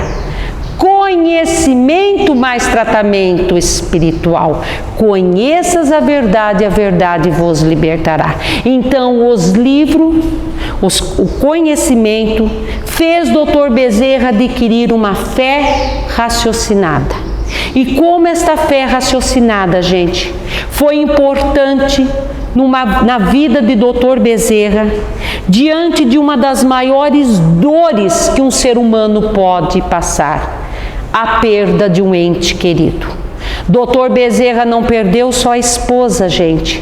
Conhecimento mais tratamento espiritual. Conheças a verdade vos libertará. Então, os livros, o conhecimento fez Dr. Bezerra adquirir uma fé raciocinada. E como esta fé raciocinada, gente, foi importante na vida de Dr. Bezerra, diante de uma das maiores dores que um ser humano pode passar, a perda de um ente querido. Dr. Bezerra não perdeu só a esposa, gente.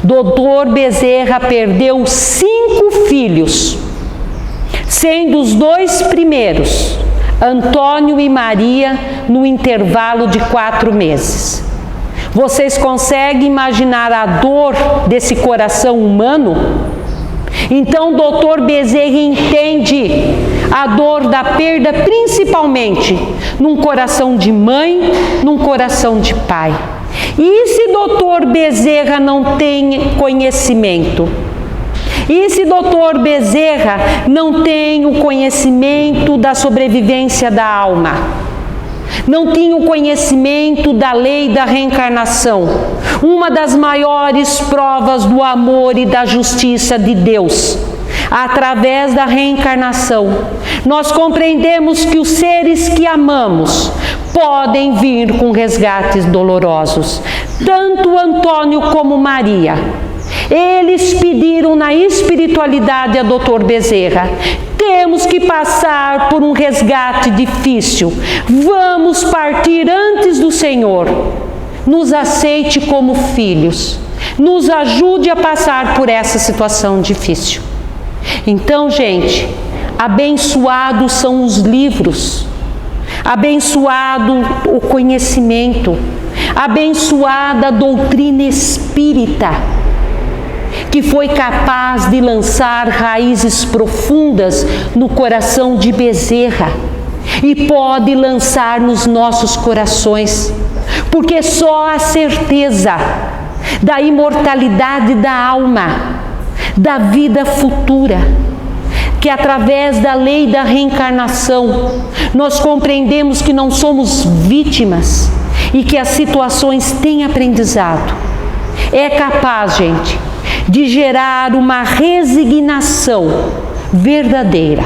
Dr. Bezerra perdeu 5 filhos, sendo os 2 primeiros, Antônio e Maria, no intervalo de 4 meses. Vocês conseguem imaginar a dor desse coração humano? Então, Dr. Bezerra entende a dor da perda, principalmente num coração de mãe, num coração de pai. E se Dr. Bezerra não tem conhecimento? E se Dr. Bezerra não tem o conhecimento da sobrevivência da alma? Não tinha o conhecimento da lei da reencarnação, uma das maiores provas do amor e da justiça de Deus. Através da reencarnação, nós compreendemos que os seres que amamos podem vir com resgates dolorosos. Tanto Antônio como Maria, eles pediram na espiritualidade a Dr. Bezerra: temos que passar por um resgate difícil, vamos partir antes do Senhor, nos aceite como filhos, nos ajude a passar por essa situação difícil. Então, gente, abençoados são os livros, abençoado o conhecimento, abençoada a doutrina espírita, que foi capaz de lançar raízes profundas no coração de Bezerra e pode lançar nos nossos corações, porque só a certeza da imortalidade da alma, da vida futura, que através da lei da reencarnação nós compreendemos que não somos vítimas e que as situações têm aprendizado, é capaz, gente, de gerar uma resignação verdadeira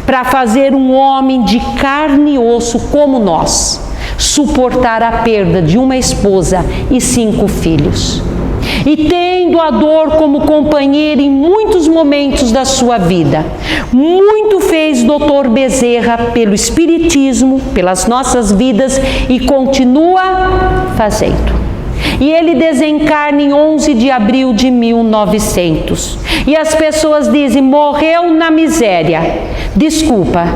para fazer um homem de carne e osso como nós suportar a perda de uma esposa e 5 filhos. E tendo a dor como companheira em muitos momentos da sua vida, muito fez Dr. Bezerra pelo Espiritismo, pelas nossas vidas e continua fazendo. E ele desencarna em 11 de abril de 1900. E as pessoas dizem: morreu na miséria. Desculpa,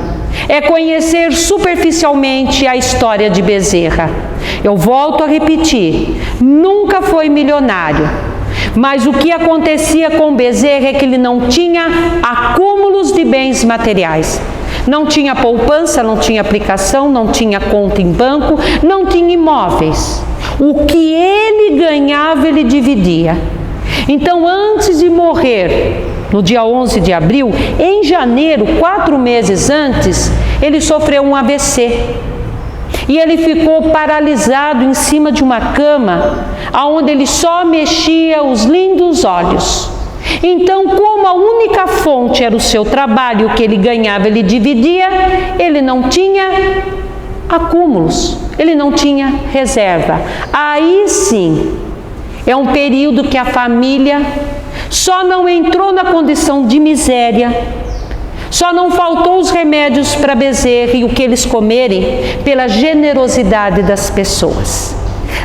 é conhecer superficialmente a história de Bezerra. Eu volto a repetir, nunca foi milionário. Mas o que acontecia com Bezerra é que ele não tinha acúmulos de bens materiais. Não tinha poupança, não tinha aplicação, não tinha conta em banco, não tinha imóveis. O que ele ganhava, ele dividia. Então, antes de morrer, no dia 11 de abril, em janeiro, 4 meses antes, ele sofreu um AVC. E ele ficou paralisado em cima de uma cama, onde ele só mexia os lindos olhos. Então, como a única fonte era o seu trabalho, o que ele ganhava, ele dividia, ele não tinha acúmulos, ele não tinha reserva. Aí sim, é um período que a família só não entrou na condição de miséria, só não faltou os remédios para Bezerra e o que eles comerem pela generosidade das pessoas.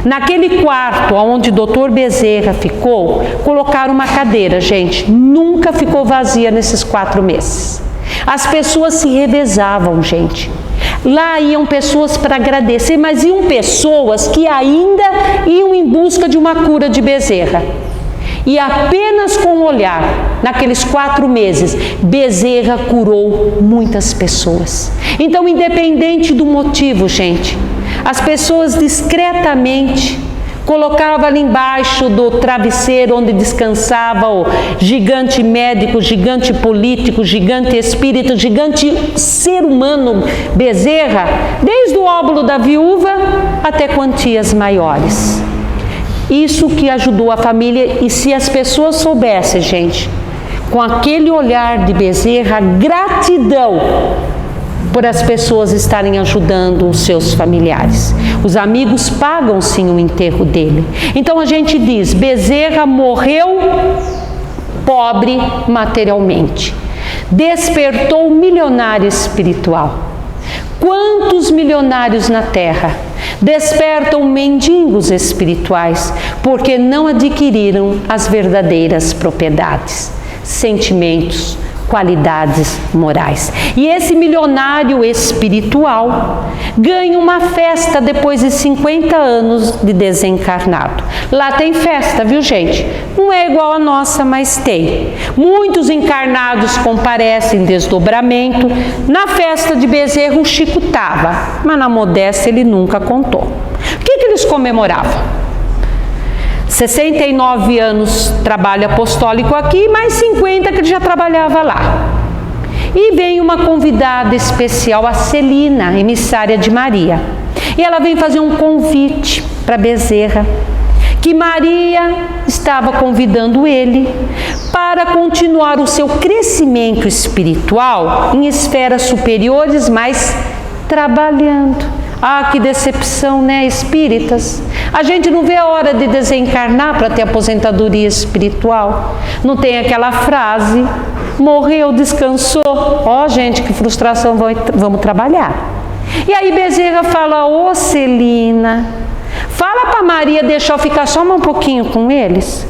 Naquele quarto onde o Dr. Bezerra ficou, colocaram uma cadeira, gente, nunca ficou vazia nesses 4 meses. As pessoas se revezavam, gente. Lá iam pessoas para agradecer, mas iam pessoas que ainda iam em busca de uma cura de Bezerra. E apenas com o olhar, naqueles 4 meses, Bezerra curou muitas pessoas. Então, independente do motivo, gente, as pessoas discretamente colocavam ali embaixo do travesseiro onde descansava o gigante médico, gigante político, gigante espírito, gigante ser humano Bezerra, desde o óbolo da viúva até quantias maiores. Isso que ajudou a família, e se as pessoas soubessem, gente, com aquele olhar de Bezerra, gratidão por as pessoas estarem ajudando os seus familiares. Os amigos pagam sim o enterro dele. Então a gente diz, Bezerra morreu pobre materialmente, despertou milionário espiritual. Quantos milionários na terra despertam mendigos espirituais porque não adquiriram as verdadeiras propriedades, sentimentos, qualidades morais. E esse milionário espiritual ganha uma festa depois de 50 anos de desencarnado. Lá tem festa, viu, gente? Não é igual a nossa, mas tem. Muitos encarnados comparecem em desdobramento. Na festa de Bezerra o Chico estava, mas na modéstia ele nunca contou. O que eles comemoravam? 69 anos trabalho apostólico aqui, mais 50 que ele já trabalhava lá. E vem uma convidada especial, a Celina, emissária de Maria. E ela vem fazer um convite para Bezerra, que Maria estava convidando ele para continuar o seu crescimento espiritual em esferas superiores, mas trabalhando. Ah, que decepção, né, espíritas? A gente não vê a hora de desencarnar para ter aposentadoria espiritual. Não tem aquela frase, morreu, descansou. Ó, gente, que frustração, vamos trabalhar. E aí Bezerra fala, ô Celina, fala para Maria deixar eu ficar só um pouquinho com eles,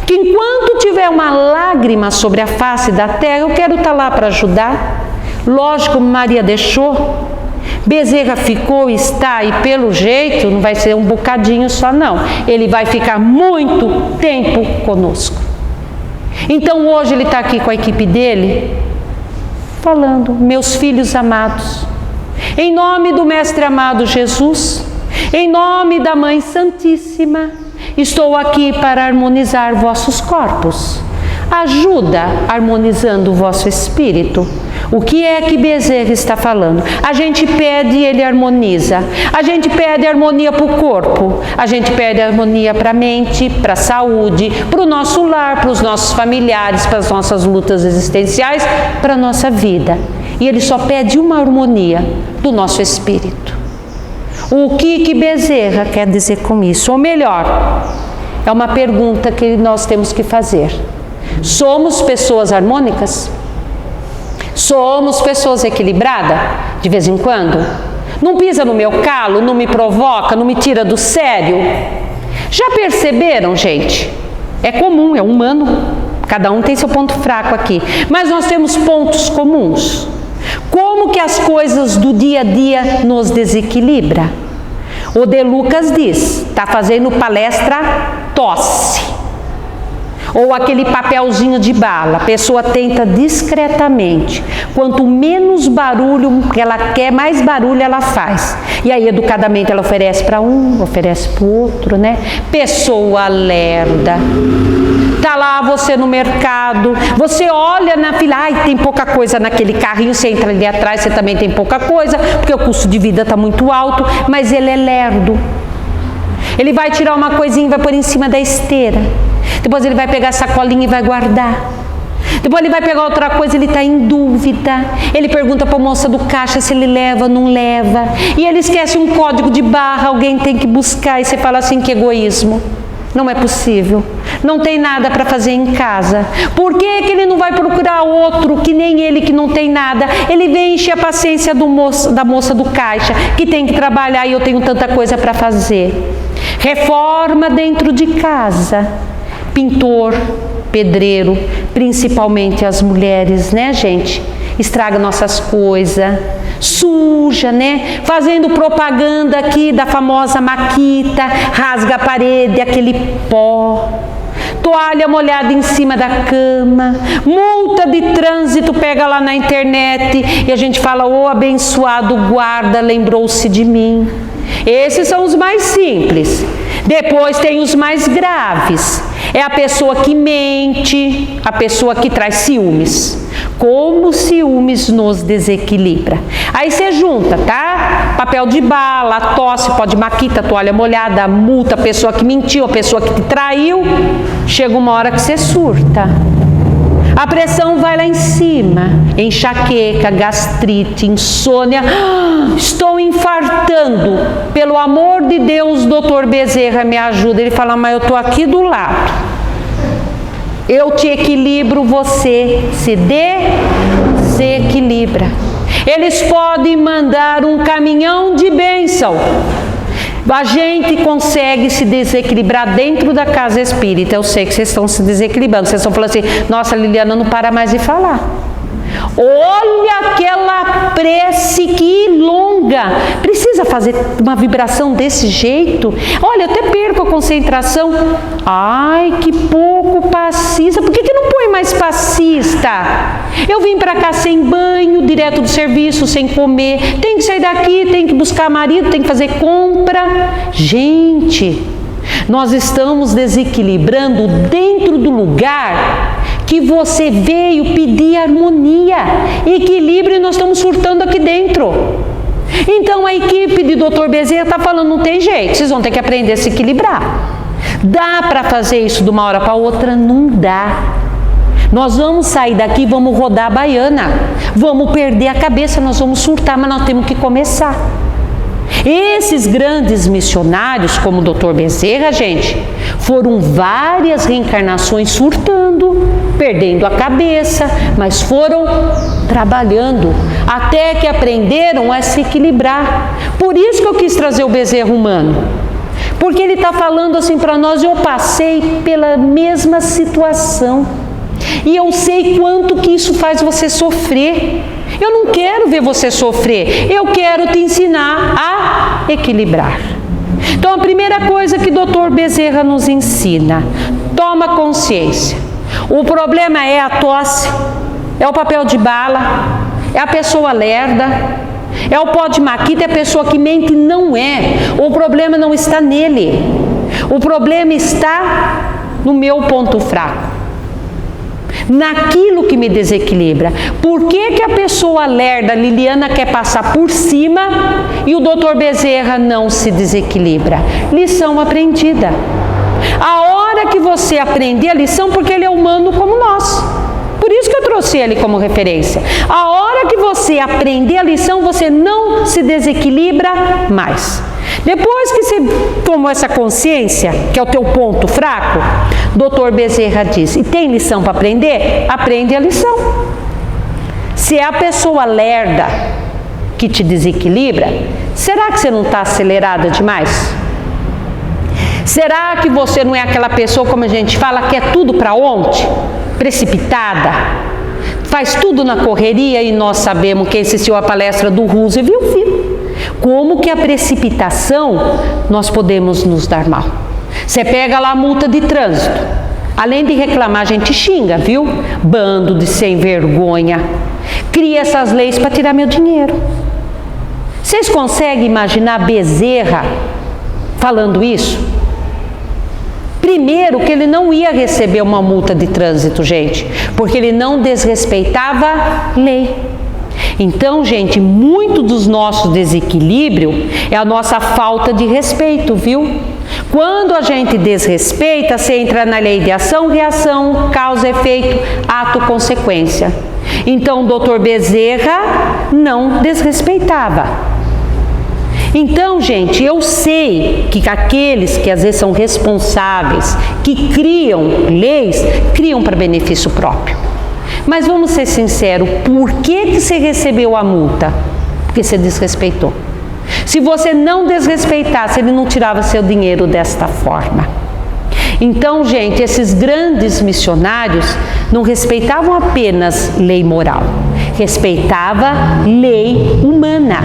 que enquanto tiver uma lágrima sobre a face da terra, eu quero estar lá para ajudar. Lógico, Maria deixou. Bezerra ficou, está, e pelo jeito não vai ser um bocadinho só não, ele vai ficar muito tempo conosco. Então hoje ele está aqui com a equipe dele, falando, meus filhos amados, em nome do Mestre amado Jesus, em nome da Mãe Santíssima, estou aqui para harmonizar vossos corpos. Ajuda harmonizando o vosso espírito. O que é que Bezerra está falando? A gente pede e ele harmoniza. A gente pede harmonia para o corpo. A gente pede harmonia para a mente, para a saúde, para o nosso lar, para os nossos familiares, para as nossas lutas existenciais, para a nossa vida. E ele só pede uma harmonia do nosso espírito. O que Bezerra quer dizer com isso? Ou melhor, é uma pergunta que nós temos que fazer. Somos pessoas harmônicas? Somos pessoas equilibradas de vez em quando? Não pisa no meu calo, não me provoca, não me tira do sério? Já perceberam, gente? É comum, é humano. Cada um tem seu ponto fraco aqui. Mas nós temos pontos comuns. Como que as coisas do dia a dia nos desequilibram? O De Lucas diz, está fazendo palestra tosse. Ou aquele papelzinho de bala, a pessoa tenta discretamente. Quanto menos barulho que ela quer, mais barulho ela faz. E aí, educadamente, ela oferece para um, oferece para o outro, né? Pessoa lerda. Tá lá você no mercado, você olha na fila, ai, tem pouca coisa naquele carrinho, você entra ali atrás, você também tem pouca coisa, porque o custo de vida está muito alto, mas ele é lerdo. Ele vai tirar uma coisinha e vai pôr em cima da esteira. Depois ele vai pegar a sacolinha e vai guardar. Depois ele vai pegar outra coisa, ele está em dúvida. Ele pergunta para a moça do caixa se ele leva ou não leva. E ele esquece um código de barra, alguém tem que buscar. E você fala assim, que egoísmo. Não é possível. Não tem nada para fazer em casa. Por que ele não vai procurar outro que nem ele, que não tem nada? Ele vem encher a paciência da moça do caixa, que tem que trabalhar e eu tenho tanta coisa para fazer. Reforma dentro de casa. Pintor, pedreiro, principalmente as mulheres, né, gente? Estraga nossas coisas, suja, né? Fazendo propaganda aqui da famosa maquita, rasga a parede, aquele pó. Toalha molhada em cima da cama, multa de trânsito, pega lá na internet e a gente fala, ô abençoado guarda, lembrou-se de mim. Esses são os mais simples. Depois tem os mais graves. É a pessoa que mente, a pessoa que traz ciúmes. Como o ciúmes nos desequilibra. Aí você junta, tá? Papel de bala, tosse, pó de maquita, toalha molhada, multa, a pessoa que mentiu, a pessoa que te traiu. Chega uma hora que você surta. A pressão vai lá em cima, enxaqueca, gastrite, insônia. Estou infartando. Pelo amor de Deus, doutor Bezerra, me ajuda. Ele fala, mas eu estou aqui do lado. Eu te equilibro, você se desequilibra. Eles podem mandar um caminhão de bênção. A gente consegue se desequilibrar dentro da casa espírita. Eu sei que vocês estão se desequilibrando. Vocês estão falando assim, nossa, Liliana não para mais de falar. Olha aquela prece que longa. Precisa fazer uma vibração desse jeito? Olha, eu até perco a concentração. Ai, que pouco passista. Por que não põe mais passista? Eu vim para cá sem banho, direto do serviço, sem comer. Tem que sair daqui, tem que buscar marido, tem que fazer compra. Gente, nós estamos desequilibrando dentro do lugar que você veio pedir harmonia, equilíbrio, e nós estamos surtando aqui dentro. Então a equipe de Dr. Bezerra está falando, não tem jeito, vocês vão ter que aprender a se equilibrar. Dá para fazer isso de uma hora para outra? Não dá. Nós vamos sair daqui, vamos rodar a baiana, vamos perder a cabeça, nós vamos surtar, mas nós temos que começar. Esses grandes missionários, como o Dr. Bezerra, gente, foram várias reencarnações surtando, perdendo a cabeça, mas foram trabalhando, até que aprenderam a se equilibrar. Por isso que eu quis trazer o Bezerra humano, porque ele está falando assim para nós, eu passei pela mesma situação, e eu sei quanto que isso faz você sofrer. Eu não quero ver você sofrer, eu quero te ensinar a equilibrar. Então a primeira coisa que o Dr. Bezerra nos ensina, toma consciência. O problema é a tosse, é o papel de bala, é a pessoa lerda, é o pó de maquita, é a pessoa que mente, não é. O problema não está nele, o problema está no meu ponto fraco, naquilo que me desequilibra. Por que a pessoa lerda, Liliana, quer passar por cima e o Dr. Bezerra não se desequilibra? Lição aprendida. A hora que você aprender a lição, porque ele é humano como nós, por isso que eu trouxe ele como referência. A hora que você aprender a lição, você não se desequilibra mais. Depois que você tomou essa consciência, que é o teu ponto fraco, Dr. Bezerra diz, e tem lição para aprender? Aprende a lição. Se é a pessoa lerda que te desequilibra, será que você não está acelerada demais? Será que você não é aquela pessoa, como a gente fala, que é tudo para ontem? Precipitada? Faz tudo na correria, e nós sabemos, quem assistiu a palestra do Roosevelt viu como que a precipitação nós podemos nos dar mal. Você pega lá a multa de trânsito, Além de reclamar, a gente xinga, viu? Bando de sem vergonha. Cria essas leis para tirar meu dinheiro. Vocês conseguem imaginar Bezerra falando isso? Primeiro que ele não ia receber uma multa de trânsito, gente, porque ele não desrespeitava lei. Então, gente, muito dos nossos desequilíbrio é a nossa falta de respeito, viu? Quando a gente desrespeita, você entra na lei de ação, reação, causa, efeito, ato, consequência. Então, o doutor Bezerra não desrespeitava. Então, gente, eu sei que aqueles que às vezes são responsáveis, que criam leis, criam para benefício próprio. Mas vamos ser sinceros, por que você recebeu a multa? Porque você desrespeitou. Se você não desrespeitasse, ele não tirava seu dinheiro desta forma. Então, gente, esses grandes missionários não respeitavam apenas lei moral, respeitava lei humana.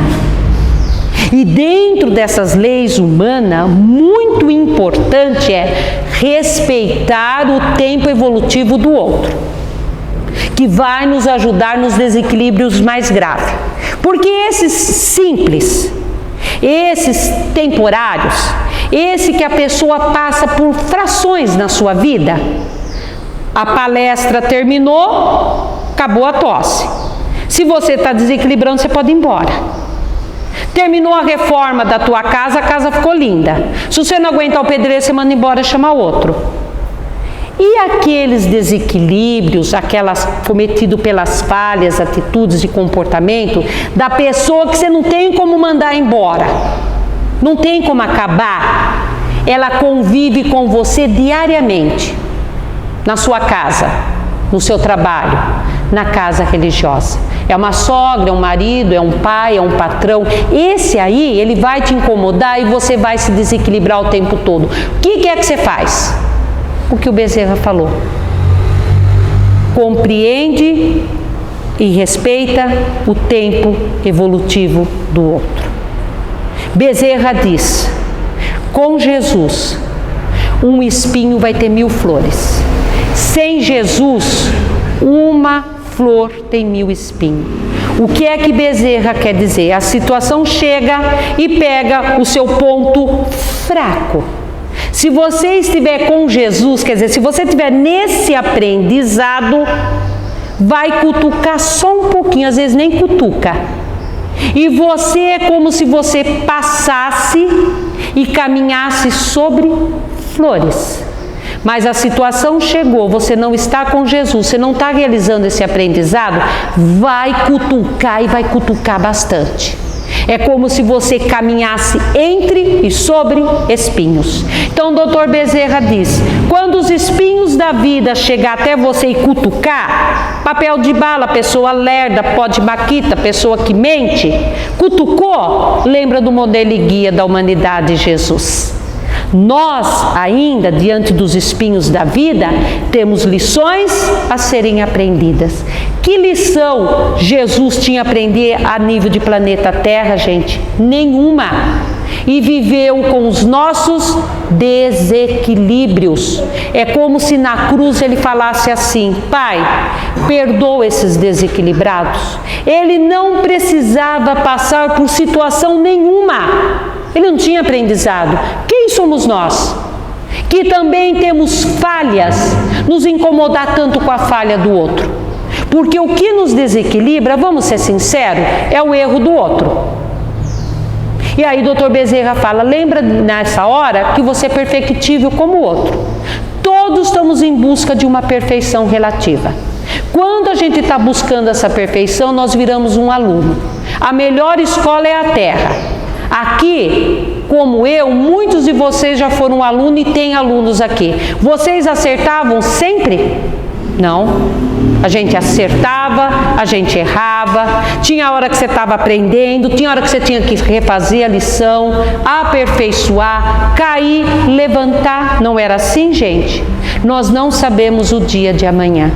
E dentro dessas leis humanas, muito importante é respeitar o tempo evolutivo do outro, que vai nos ajudar nos desequilíbrios mais graves. Porque esses simples, esses temporários, esse que a pessoa passa por frações na sua vida, a palestra terminou, acabou a tosse. Se você está desequilibrando, você pode ir embora. Terminou a reforma da tua casa, a casa ficou linda. Se você não aguentar o pedreiro, você manda embora e chama outro. E aqueles desequilíbrios, aquelas cometidos pelas falhas, atitudes e comportamento da pessoa que você não tem como mandar embora, não tem como acabar, ela convive com você diariamente, na sua casa, no seu trabalho, na casa religiosa. É uma sogra, é um marido, é um pai, é um patrão. Esse aí, ele vai te incomodar e você vai se desequilibrar o tempo todo. O que é que você faz? O que o Bezerra falou. Compreende e respeita o tempo evolutivo do outro. Bezerra diz, com Jesus, um espinho vai ter 1000 flores. Sem Jesus, uma flor tem 1000 espinhos. O que é que Bezerra quer dizer? A situação chega e pega o seu ponto fraco. Se você estiver com Jesus, quer dizer, se você estiver nesse aprendizado, vai cutucar só um pouquinho, às vezes nem cutuca. E você é como se você passasse e caminhasse sobre flores. Mas a situação chegou, você não está com Jesus, você não está realizando esse aprendizado, vai cutucar e vai cutucar bastante. É como se você caminhasse entre e sobre espinhos. Então o doutor Bezerra diz, quando os espinhos da vida chegar até você e cutucar, papel de bala, pessoa lerda, pó de maquita, pessoa que mente, cutucou, lembra do modelo e guia da humanidade Jesus. Nós, ainda, diante dos espinhos da vida, temos lições a serem aprendidas. Que lição Jesus tinha a aprender a nível de planeta Terra, gente? Nenhuma. E viveu com os nossos desequilíbrios. É como se na cruz ele falasse assim, Pai, perdoa esses desequilibrados. Ele não precisava passar por situação nenhuma. Ele não tinha aprendizado. Quem somos nós? Que também temos falhas, nos incomodar tanto com a falha do outro. Porque o que nos desequilibra, vamos ser sinceros, é o erro do outro. E aí o Dr. Bezerra fala, lembra nessa hora que você é perfectível como o outro. Todos estamos em busca de uma perfeição relativa. Quando a gente está buscando essa perfeição, nós viramos um aluno. A melhor escola é a Terra. Aqui, como eu, muitos de vocês já foram alunos e têm alunos aqui. Vocês acertavam sempre? Não. A gente acertava, a gente errava, tinha hora que você estava aprendendo, tinha hora que você tinha que refazer a lição, aperfeiçoar, cair, levantar. Não era assim, gente? Nós não sabemos o dia de amanhã.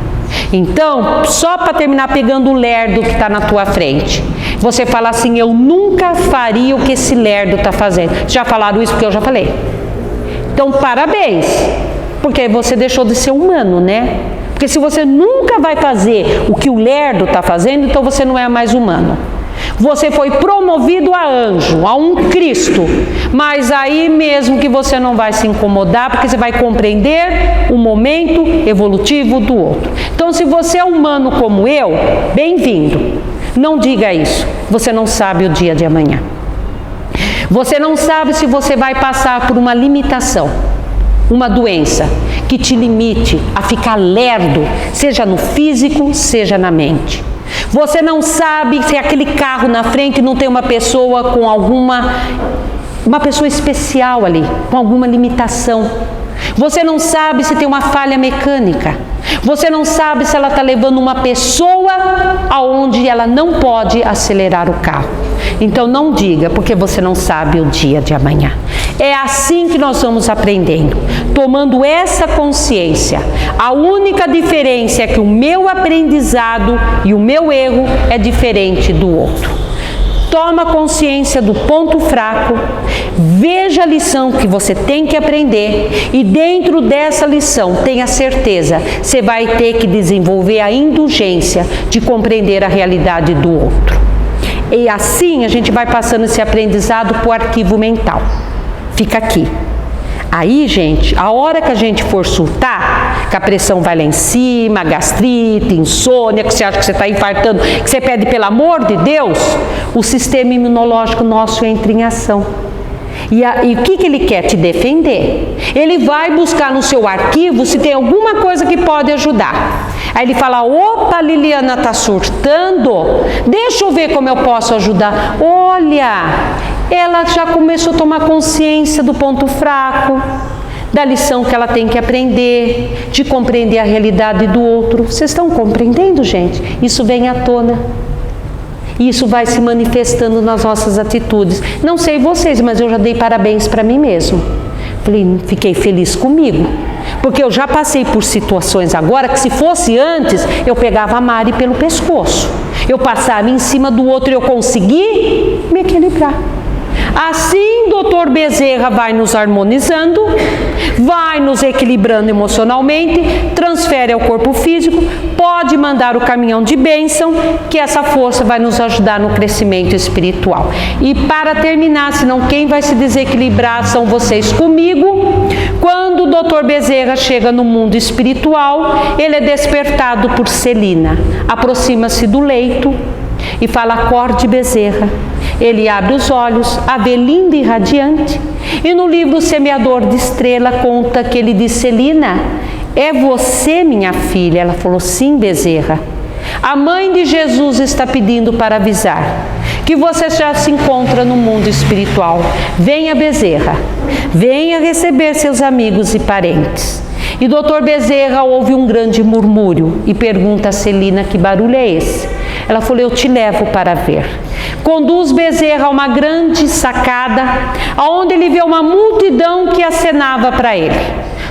Então, só para terminar pegando o lerdo que está na tua frente, você fala assim, eu nunca faria o que esse lerdo está fazendo. Já falaram isso porque eu já falei. Então, parabéns. Porque você deixou de ser humano, né? Porque se você nunca vai fazer o que o lerdo está fazendo, então você não é mais humano. Você foi promovido a anjo, a um Cristo, mas aí mesmo que você não vai se incomodar, porque você vai compreender o momento evolutivo do outro. Então, se você é humano como eu, bem-vindo. Não diga isso, você não sabe o dia de amanhã. Você não sabe se você vai passar por uma limitação, uma doença que te limite a ficar lerdo, seja no físico, seja na mente. Você não sabe se aquele carro na frente não tem uma pessoa com uma pessoa especial ali, com alguma limitação. Você não sabe se tem uma falha mecânica. Você não sabe se ela está levando uma pessoa aonde ela não pode acelerar o carro. Então não diga, porque você não sabe o dia de amanhã. É assim que nós vamos aprendendo, tomando essa consciência. A única diferença é que o meu aprendizado e o meu erro é diferente do outro. Toma consciência do ponto fraco, veja a lição que você tem que aprender e dentro dessa lição, tenha certeza, você vai ter que desenvolver a indulgência de compreender a realidade do outro. E assim a gente vai passando esse aprendizado para o arquivo mental. Fica aqui. Aí, gente, a hora que a gente for surtar, que a pressão vai lá em cima, gastrite, insônia, que você acha que você está infartando, que você pede pelo amor de Deus, o sistema imunológico nosso entra em ação. E o que ele quer? Te defender. Ele vai buscar no seu arquivo se tem alguma coisa que pode ajudar. Aí ele fala, opa, Liliana está surtando, deixa eu ver como eu posso ajudar. Olha, ela já começou a tomar consciência do ponto fraco, da lição que ela tem que aprender, de compreender a realidade do outro. Vocês estão compreendendo, gente? Isso vem à tona. Isso vai se manifestando nas nossas atitudes. Não sei vocês, mas eu já dei parabéns para mim mesmo. Fiquei feliz comigo. Porque eu já passei por situações agora que se fosse antes, eu pegava a Mari pelo pescoço. Eu passava em cima do outro e eu consegui me equilibrar. Assim, Dr. Bezerra vai nos harmonizando, vai nos equilibrando emocionalmente, transfere ao corpo físico, pode mandar o caminhão de bênção, que essa força vai nos ajudar no crescimento espiritual. E para terminar, senão quem vai se desequilibrar são vocês comigo. Quando o Dr. Bezerra chega no mundo espiritual, ele é despertado por Celina. Aproxima-se do leito e fala, acorde, Bezerra. Ele abre os olhos, a vê linda e radiante. E no livro Semeador de Estrela conta que ele disse, Celina, é você, minha filha? Ela falou, sim, Bezerra. A mãe de Jesus está pedindo para avisar que você já se encontra no mundo espiritual. Venha, Bezerra, venha receber seus amigos e parentes. E Dr. Bezerra ouve um grande murmúrio e pergunta a Celina, que barulho é esse? Ela falou, eu te levo para ver. Conduz Bezerra a uma grande sacada, onde ele vê uma multidão que acenava para ele.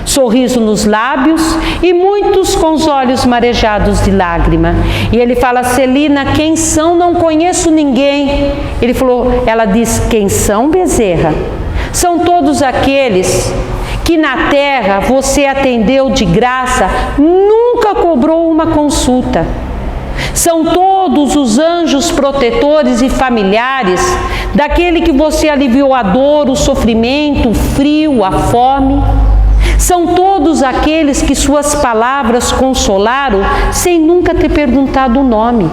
Sorriso nos lábios e muitos com os olhos marejados de lágrima. E ele fala, Celina, quem são? Não conheço ninguém. Ela diz, quem são, Bezerra? São todos aqueles que na terra você atendeu de graça, nunca cobrou uma consulta. São todos os anjos protetores e familiares daquele que você aliviou a dor, o sofrimento, o frio, a fome. São todos aqueles que suas palavras consolaram sem nunca ter perguntado o nome.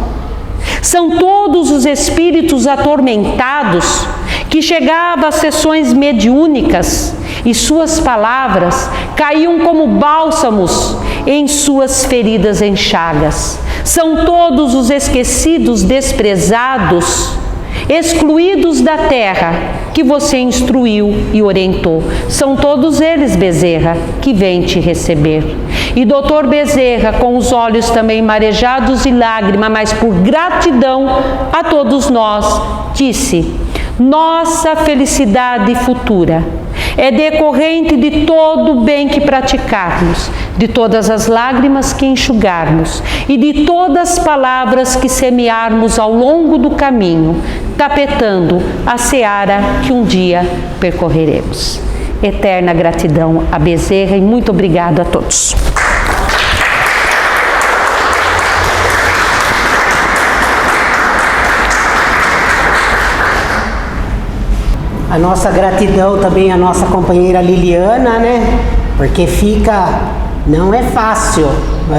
São todos os espíritos atormentados que chegavam às sessões mediúnicas e suas palavras caíam como bálsamos em suas feridas em chagas. São todos os esquecidos, desprezados, excluídos da terra, que você instruiu e orientou. São todos eles, Bezerra, que vêm te receber. E Dr. Bezerra, com os olhos também marejados de lágrima, mas por gratidão a todos nós, disse, nossa felicidade futura é decorrente de todo o bem que praticarmos, de todas as lágrimas que enxugarmos e de todas as palavras que semearmos ao longo do caminho, tapetando a seara que um dia percorreremos. eterna gratidão a Bezerra e muito obrigado a todos. A nossa gratidão também à nossa companheira Liliana, né? Porque não é fácil,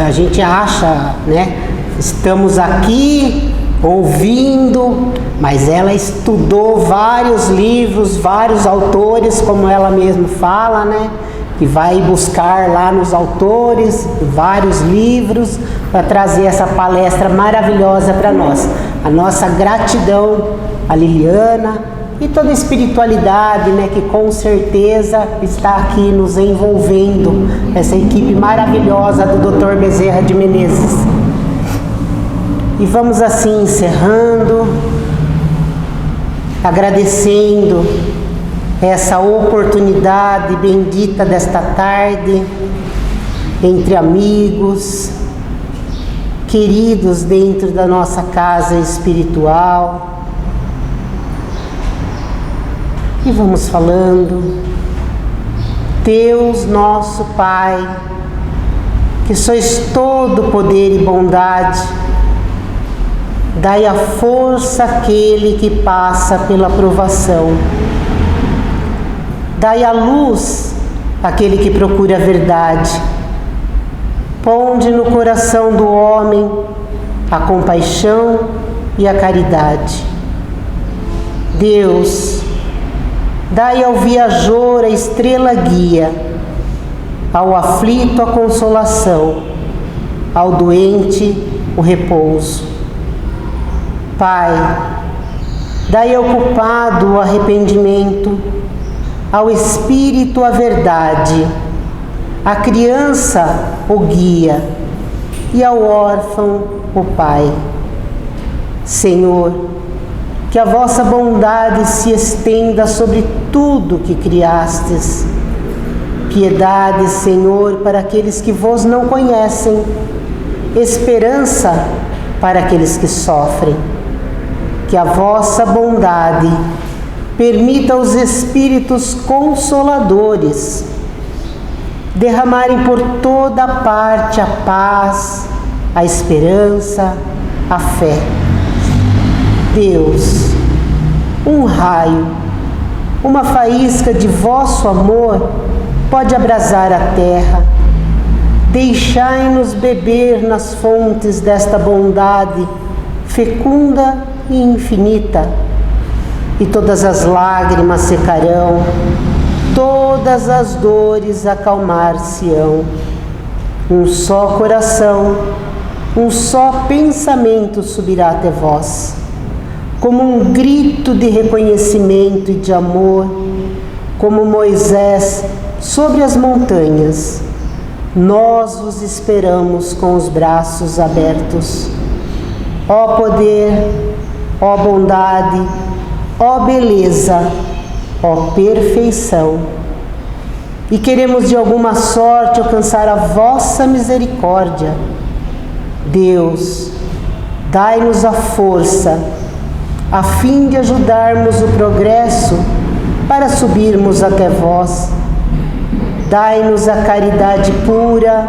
a gente acha, né? Estamos aqui ouvindo, mas ela estudou vários livros, vários autores, como ela mesma fala, né? Que vai buscar lá nos autores, vários livros, para trazer essa palestra maravilhosa para nós. A nossa gratidão à Liliana e toda a espiritualidade, né, que com certeza está aqui nos envolvendo, essa equipe maravilhosa do Dr. Bezerra de Menezes. E vamos assim encerrando, agradecendo essa oportunidade bendita desta tarde, entre amigos, queridos dentro da nossa casa espiritual. E vamos falando, Deus nosso Pai, que sois todo poder e bondade, dai a força àquele que passa pela provação, dai a luz àquele que procura a verdade, ponde no coração do homem a compaixão e a caridade. Deus, dai ao viajor a estrela guia, ao aflito a consolação, ao doente o repouso. Pai, dai ao culpado o arrependimento, ao espírito a verdade, à criança o guia e ao órfão o Pai. Senhor, que a vossa bondade se estenda sobre tudo que criastes. Piedade, Senhor, para aqueles que vos não conhecem. Esperança para aqueles que sofrem. Que a vossa bondade permita aos Espíritos Consoladores derramarem por toda parte a paz, a esperança, a fé. Deus, um raio, uma faísca de vosso amor pode abrasar a terra. Deixai-nos beber nas fontes desta bondade fecunda e infinita, e todas as lágrimas secarão, todas as dores acalmar-se-ão. Um só coração, um só pensamento subirá até vós, como um grito de reconhecimento e de amor, como Moisés sobre as montanhas. Nós vos esperamos com os braços abertos. Ó poder, ó bondade, ó beleza, ó perfeição. E queremos de alguma sorte alcançar a vossa misericórdia. Deus, dai-nos a força, a fim de ajudarmos o progresso para subirmos até vós. Dai-nos a caridade pura,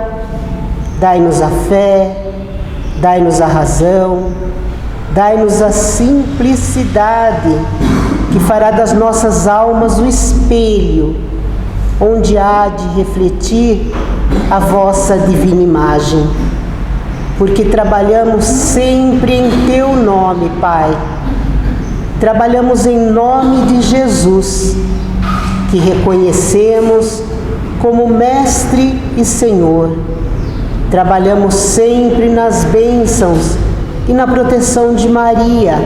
dai-nos a fé, dai-nos a razão, dai-nos a simplicidade, que fará das nossas almas o espelho, onde há de refletir a vossa divina imagem. Porque trabalhamos sempre em Teu nome, Pai. Trabalhamos em nome de Jesus, que reconhecemos como Mestre e Senhor. Trabalhamos sempre nas bênçãos e na proteção de Maria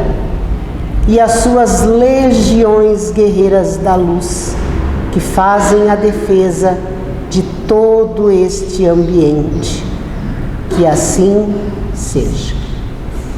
e as suas legiões guerreiras da luz, que fazem a defesa de todo este ambiente. Que assim seja.